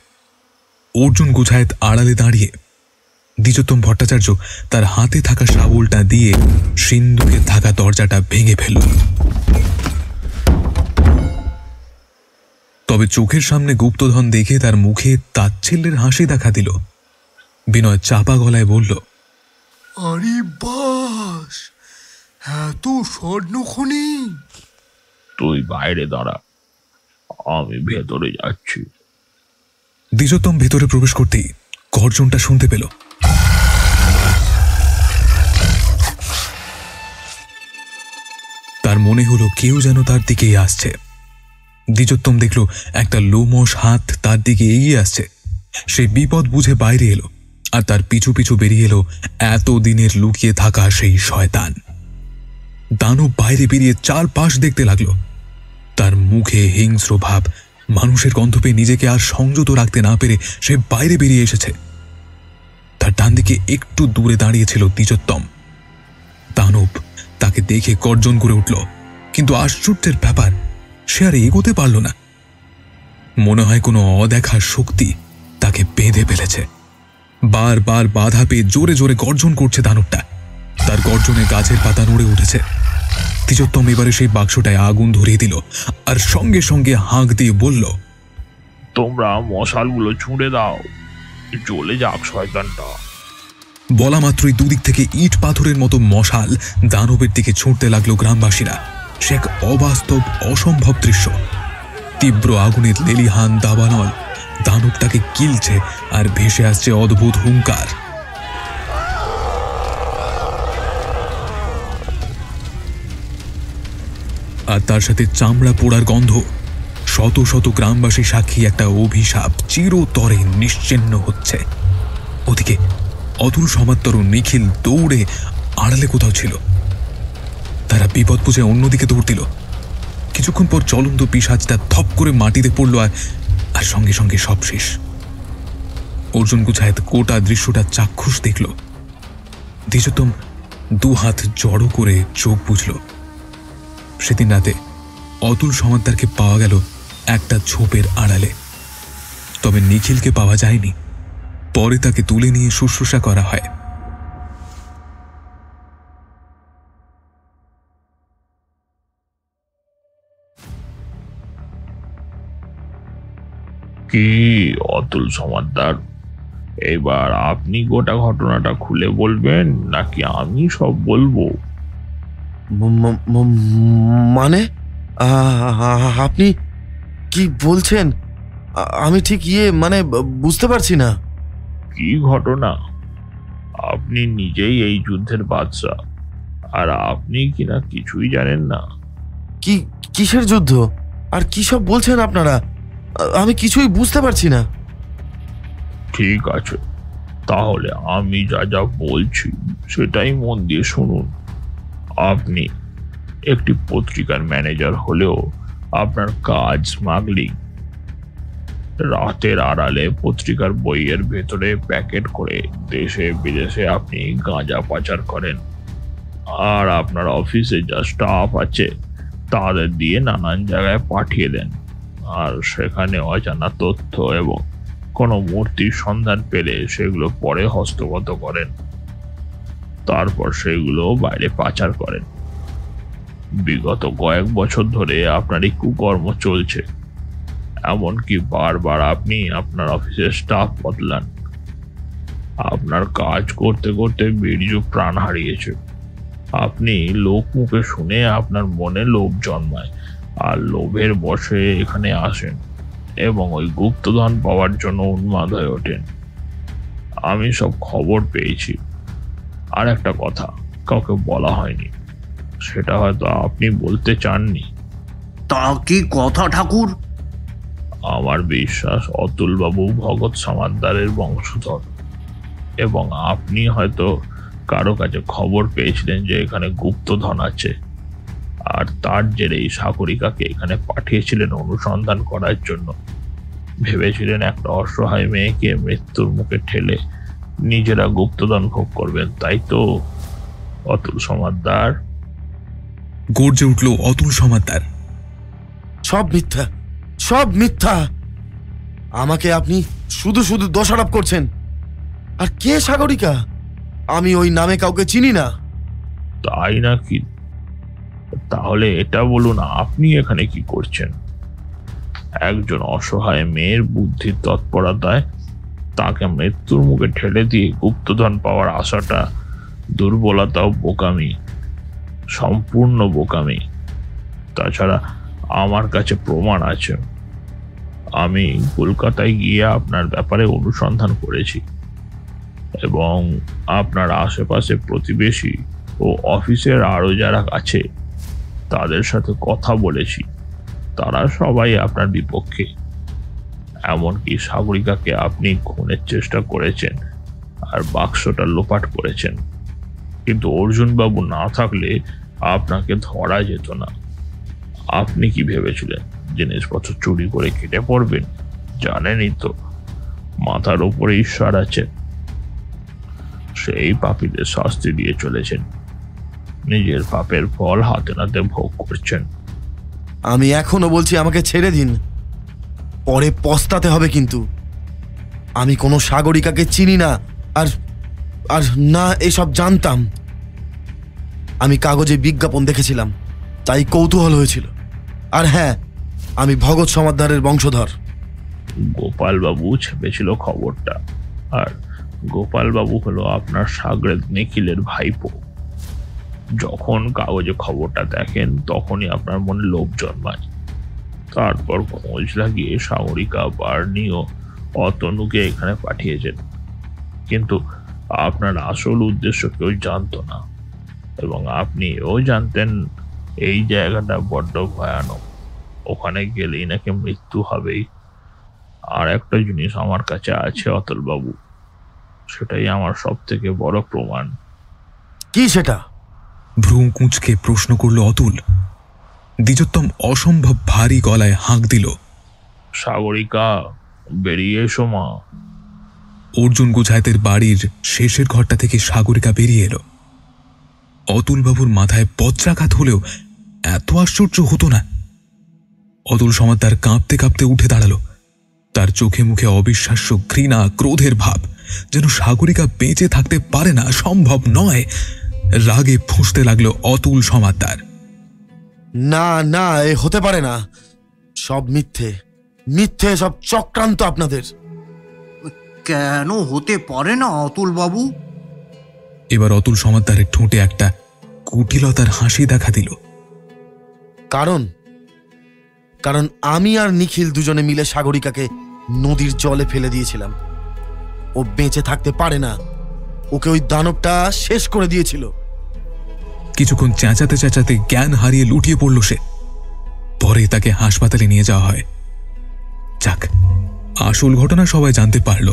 অর্জুন গুছায়েত আড়ালে দাঁড়িয়ে। দ্বিজোত্তম ভট্টাচার্য তার হাতে থাকা শাবলটা দিয়ে সিন্ধুকে থাকা দরজাটা ভেঙে ফেলল। তবে চোখের সামনে গুপ্তধন দেখে তার মুখে তাচ্ছিল্যের হাসি দেখা দিল। বিনয় চাপা গলায় বলল, আরে বাস, এত স্বর্ণখনি! তুই বাইরে দাঁড়া, আমি ভেতরে যাচ্ছি। দ্বিজোত্তম ভেতরে প্রবেশ করতেই গর্জনটা শুনতে পেল। তার মনে হলো কেউ যেন তার দিকেই আসছে। দ্বিজোত্তম দেখল একটা লোমশ হাত তার দিকে এগিয়ে আসছে। সে বিপদ বুঝে বাইরে এলো, আর তার পিছু পিছু বেরিয়ে এলো এতদিনের লুকিয়ে থাকা সেই শয়তান। দানব বাইরে বেরিয়ে চারপাশ দেখতে লাগলো। তার মুখে হিংস্র ভাব, মানুষের গন্ধ পেয়ে নিজেকে আর সংযত রাখতে না পেরে সে বাইরে বেরিয়ে এসেছে। তার ডান দিকে একটু দূরে দাঁড়িয়েছিল দ্বিজোত্তম। দানব তাকে দেখে গর্জন করে উঠল, কিন্তু আশ্চর্যের ব্যাপার, সে আর এগোতে পারল না। মনে হয় কোনো অদেখা শক্তি তাকে বেঁধে ফেলেছে। বারবার বাধা পেয়ে জোরে জোরে গর্জন করছে দানবটা। তার গর্জনে গাছের পাতা নড়ে উঠেছে। দ্বিজোত্তম এবারে সেই বাক্সটায় আগুন ধরিয়ে দিল আর সঙ্গে সঙ্গে হাঁক দিয়ে বলল, তোমরা মশালগুলো ছুঁড়ে দাও, জ্বলে যাক শয়তানটা। বলা মাত্রই দুদিক থেকে ইট পাথরের মতো মশাল দানবের দিকে ছুঁড়তে লাগলো গ্রামবাসীরা। সে এক অবাস্তব অসম্ভব দৃশ্য। তীব্র আগুনের লেলিহান দাবানল দানবটাকে গিলছে আর ভেসে আসছে অদ্ভুত হুঙ্কার। আর তার সাথে চামড়া পোড়ার গন্ধ। শত শত গ্রামবাসী সাক্ষী একটা অভিশাপ চিরতরে নিশ্চিহ্ন হচ্ছে। ওদিকে অতুল সমাত্তর নিখিল দৌড়ে আড়ালে কোথাও ছিল। তারা বিপদ বুঝে অন্যদিকে দৌড় দিল। কিছুক্ষণ পর চলন্ত পিশাচটা থপ করে মাটিতে পড়ল আর সঙ্গে সঙ্গে সব শেষ। অর্জুন গুছায়েত গোটা দৃশ্যটা চাক্ষুষ দেখল। দ্বিজোত্তম দু হাত জড়ো করে চোখ বুঝল। সেদিন রাতে অতুল সমাদ্দারকে পাওয়া গেল একটা ঝোপের আড়ালে, তবে নিখিলকে পাওয়া যায়নি। পরে তাকে তুলে নিয়ে শুশ্রূষা করা হয়। কি অতুল সমাদ্দার, এবার আপনি গোটা ঘটনাটা খুলে বলবেন নাকি আমি সব বলবো? মানে আপনি কি বলছেন? আমি ঠিক মানে বুঝতে পারছি না। কি ঘটনা? আপনি নিজেই এই যুদ্ধের বাদশা, আর আপনি কিনা কিছুই জানেন না। কিসের যুদ্ধ আর কি সব বলছেন আপনারা? আমি কিছুই বুঝতে পারছি না। ঠিক আছে, তাহলে আমি যা যা বলছি সেটাই মন দিয়ে শুনুন। আপনি একটি পত্রিকার ম্যানেজার হলেও আপনার কাজ স্মাগলিং। রাতের আড়ালে পত্রিকার বইয়ের ভেতরে প্যাকেট করে দেশে বিদেশে আপনি গাঁজা পাচার করেন, আর আপনার অফিসে যা স্টাফ আছে তাদের দিয়ে নানান জায়গায় পাঠিয়ে দেন, আর সেখানে অজানা তথ্য এবং কোনো মূর্তির সন্ধান পেলে সেগুলো পরে হস্তগত করেন, তারপর সেগুলো বাইরে পাচার করেন। বিগত কয়েক বছর ধরে আপনার এই কুকর্ম চলছে। এমনকি বারবার আপনি আপনার অফিসের স্টাফ বদলান। আপনার কাজ করতে করতে বীর্য প্রাণ হারিয়েছে। আপনি লোক মুখে শুনে আপনার মনে লোভ জন্মায়, আর লোভের বশে এখানে আসেন এবং ওই গুপ্তধন পাওয়ার জন্য উন্মাদ হয়ে ওঠেন। আমি সব খবর পেয়েছি। আর একটা কথা কাউকে বলা হয়নি, সেটা হয়তো আপনি বলতে চাননি। তা কি কথা ঠাকুর? আমার বিশ্বাস অতুলবাবু ভগৎ সমাদ্দারের বংশধর, এবং আপনি হয়তো কারো কাছে খবর পেয়েছিলেন যে এখানে গুপ্তধন আছে, আর তার জেরেই সাগরিকাকে এখানে পাঠিয়েছিলেন অনুসন্ধান করার জন্য। ভেবেছিলেন একটা অসহায় মেয়েকে মৃত্যুর মুখে ঠেলে নিজেরা গুপ্তধন ভোগ করবেন, তাই তো অতুল সমাদ্দার? গর্জে উঠল অতুল সমাদ্দার। সব মিথ্যা, সব মিথ্যা। আমাকে আপনি শুধু শুধু দোষারোপ করছেন। আর কে সাগরিকা? আমি ওই নামে কাউকে চিনি না। তাই নাকি? তাহলে এটা বলুন, আপনি এখানে কি করছেন? একজন অসহায় মেয়ের বুদ্ধির তৎপরতায় তাকে মৃত্যুর মুখে ঠেলে দিয়ে গুপ্তধন পাওয়ার আশাটা দুর্বলতা ও বোকামি, সম্পূর্ণ বোকামি। তাছাড়া আমার কাছে প্রমাণ আছে। আমি কলকাতায় গিয়ে আপনার ব্যাপারে অনুসন্ধান করেছি এবং আপনার আশেপাশে প্রতিবেশী ও অফিসের আরও যারা আছে তাদের সাথে কথা বলেছি। তারা সবাই আপনার বিপক্ষে। এমনকি সাগরিকাকে আপনি খুনের চেষ্টা করেছেন, আর বাক্সটা লোপাট করেছেন। কিন্তু অর্জুনবাবু না থাকলে আপনাকে ধরা যেত না। আপনি কি ভেবেছিলেন জিনিসপত্র চুরি করে কেটে পড়বেন? জানেনই তো মাথার উপরে ঈশ্বর আছে, সেই পাপীদের শাস্তি দিয়ে চলেছেন, নিজের পাপের ফল হাতে নাতে ভোগ করছেন। আমি এখনো বলছি আমাকে ছেড়ে দিন, পরে পস্তাতে হবে। কিন্তু আমি কোনো সাগরিকাকে চিনি না, আর আর না এসব জানতাম। আমি কাগজে বিজ্ঞাপন দেখেছিলাম, তাই কৌতূহল হয়েছিল। আর হ্যাঁ, আমি ভগৎ সমাদ্দারের বংশধর। গোপালবাবু ছেপেছিল খবরটা, আর গোপালবাবু হলো আপনার সাগরেদ নিখিলের ভাইপো। যখন কাগজে খবরটা দেখেন তখনই আপনার মনে লোভ জন্মায়। তারপর খোঁজ লাগিয়ে সাগরিকা, বার্নি ও অতনুকে এখানে পাঠিয়েছেন। কিন্তু আপনার আসল উদ্দেশ্য কেউ জানতো না, এবং আপনিও জানতেন এই জায়গাটা বড্ড ভয়ানক, ওখানে গেলেই নাকি মৃত্যু হবেই। আর একটা জিনিস আমার কাছে আছে অতুলবাবু, সেটাই আমার সব থেকে বড় প্রমাণ। কি সেটা? ভ্রু কুঁচকে প্রশ্ন করল অতুল। দ্বিজোত্তম অসম্ভব ভারী গলায় হাঁক দিল, সাগরিকা, বেরিয়ে এসো মা। অর্জুন গুছায়েতের বাড়ির শেষের ঘরটা থেকে সাগরিকা বেরিয়ে এলো। অতুলবাবুর মাথায় বজ্রাঘাত হলেও এত আশ্চর্য হতো না। অতুল সমাদ্দার কাঁপতে কাঁপতে উঠে দাঁড়ালো। তার চোখে মুখে অবিশ্বাস্য ঘৃণা, ক্রোধের ভাব, যেন সাগরিকা বেঁচে থাকতে পারে না, সম্ভব নয়। রাগে ফুঁসতে লাগলো অতুল সমাদ্দার। না না, এ হতে পারে না, সব মিথ্যে, মিথ্যে, সব চক্রান্ত আপনাদের। কেন হতে পারে না অতুল বাবু? এবার অতুল সমাদ্দারের ঠোঁটে একটা কুটিলতার হাসি দেখা দিল। কারণ কারণ আমি আর নিখিল দুজনে মিলে সাগরিকাকে নদীর জলে ফেলে দিয়েছিলাম। ও বেঁচে থাকতে পারে না, ওকে ওই দানবটা শেষ করে দিয়েছিল। কিছুক্ষণ চেঁচাতে চেঁচাতে জ্ঞান হারিয়ে লুটিয়ে পড়ল সে। পরে তাকে হাসপাতালে নিয়ে যাওয়া হয়। যাক, আসল ঘটনা সবাই জানতে পারল।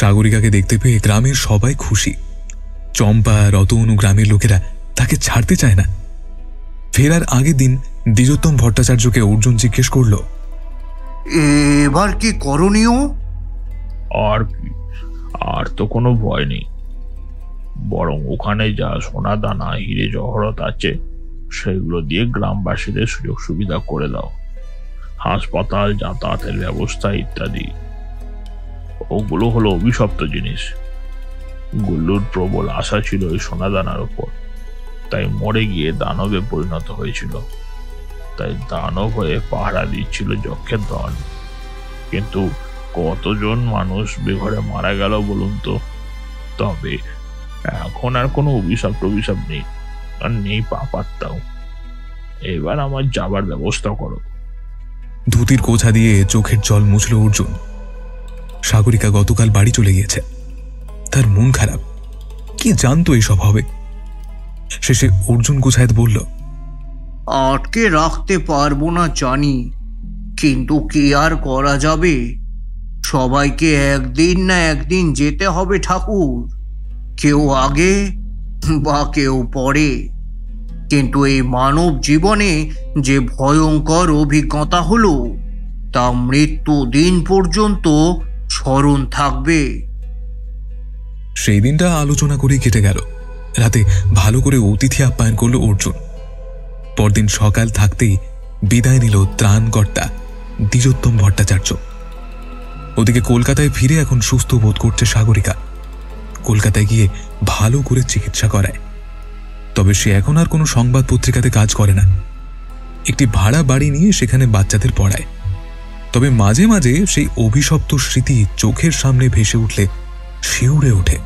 সাগরিকাকে দেখতে পেয়ে গ্রামের সবাই খুশি। চম্পা, রতন ও গ্রামের লোকেরা তাকে ছাড়তে চায় না। ফেরার আগের দিন দ্বিজোত্তম ভট্টাচার্যকে অর্জুন জিজ্ঞেস করল, এবার কি করণীয়? আর কি, আর তো কোনো ভয় নেই। বরং ওখানে যা সোনা দানা, হিরে জহরত আছে, সেগুলো দিয়ে গ্রামবাসীদের সুযোগ সুবিধা করে দাও। হাসপাতাল, যাতায়াতের ব্যবস্থা ইত্যাদি। ওগুলো হলো অভিশপ্ত জিনিস। গুল্লুর প্রবল আশা ছিল ওই সোনা দানার উপর, তাই মরে গিয়ে দানবে পরিণত হয়েছিল। তাই দানব হয়ে পাহারা দিচ্ছিল যক্ষের দল। কিন্তু কতজন মানুষ বেঘরে মারা গেল বলুন তো? তবে এখন আর কোনো অভিশাপ নেই, আর নেই পাপাত্তাও। এবার আমার যাবার ব্যবস্থা করো। ধুতির কোছা দিয়ে চোখের জল মুছল অর্জুন। সাগরিকা গতকাল বাড়ি চলে গিয়েছে। তার মন খারাপ, কি জানতো এসব হবে। শেষে অর্জুন গুছায়েত বলল, আটকে রাখতে পারবো না জানি, কিন্তু কি আর করা যাবে? সবাইকে একদিন না একদিন যেতে হবে ঠাকুর, কেউ আগে বা কেউ পরে। কিন্তু এই মানব জীবনে যে ভয়ঙ্কর অভিজ্ঞতা হলো, তা মৃত্যু দিন পর্যন্ত স্মরণ থাকবে। সেই দিনটা আলোচনা করেই কেটে গেল। রাতে ভালো করে অতিথি আপ্যায়ন করল অর্জুন। পরদিন সকাল থাকতেই বিদায় নিল ত্রাণকর্তা দ্বিজোত্তম ভট্টাচার্য। ওদিকে কলকাতায় ফিরে এখন সুস্থ বোধ করছে সাগরিকা। কলকাতায় গিয়ে ভালো করে চিকিৎসা করায়। তবে সে এখন আর কোনো সংবাদ পত্রিকাতে কাজ করে না। একটি ভাড়া বাড়ি নিয়ে সেখানে বাচ্চাদের পড়ায়। তবে মাঝে মাঝে সেই অভিশপ্ত স্মৃতি চোখের সামনে ভেসে উঠলে শিউরে ওঠে।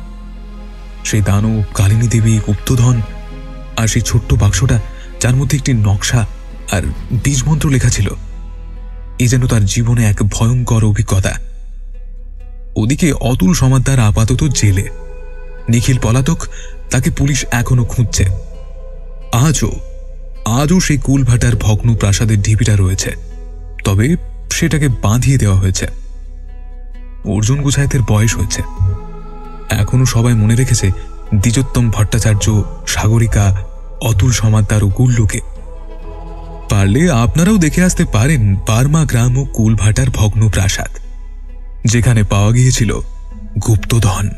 সেই দানব, কালিনী দেবী, গুপ্তধন, আর সেই ছোট্ট বাক্সটা যার মধ্যে একটি নকশা আর বীজমন্ত্র লেখা ছিল, এ যেন তার জীবনে এক ভয়ঙ্কর অভিজ্ঞতা। ওদিকে অতুল সমাদ্দার আপাতত জেলে। নিখিল পলাতক, তাকে পুলিশ এখনো খুঁজছে। আজও সেই কুলভাটার ভগ্ন প্রাসাদের ঢিপিটা রয়েছে, তবে সেটাকে বাঁধিয়ে দেওয়া হয়েছে। অর্জুন গুছায়েতের বয়স হয়েছে, এখনো সবাই মনে রেখেছে দ্বিজোত্তম ভট্টাচার্য, সাগরিকা, অতুল সমাদ্দার ও গুল্লুকে। পারলে আপনারাও দেখে আসতে পারেন বার্মা গ্রাম ও কুলভাটার ভগ্ন প্রাসাদ, যেখানে পাওয়া গিয়েছিল গুপ্তধন।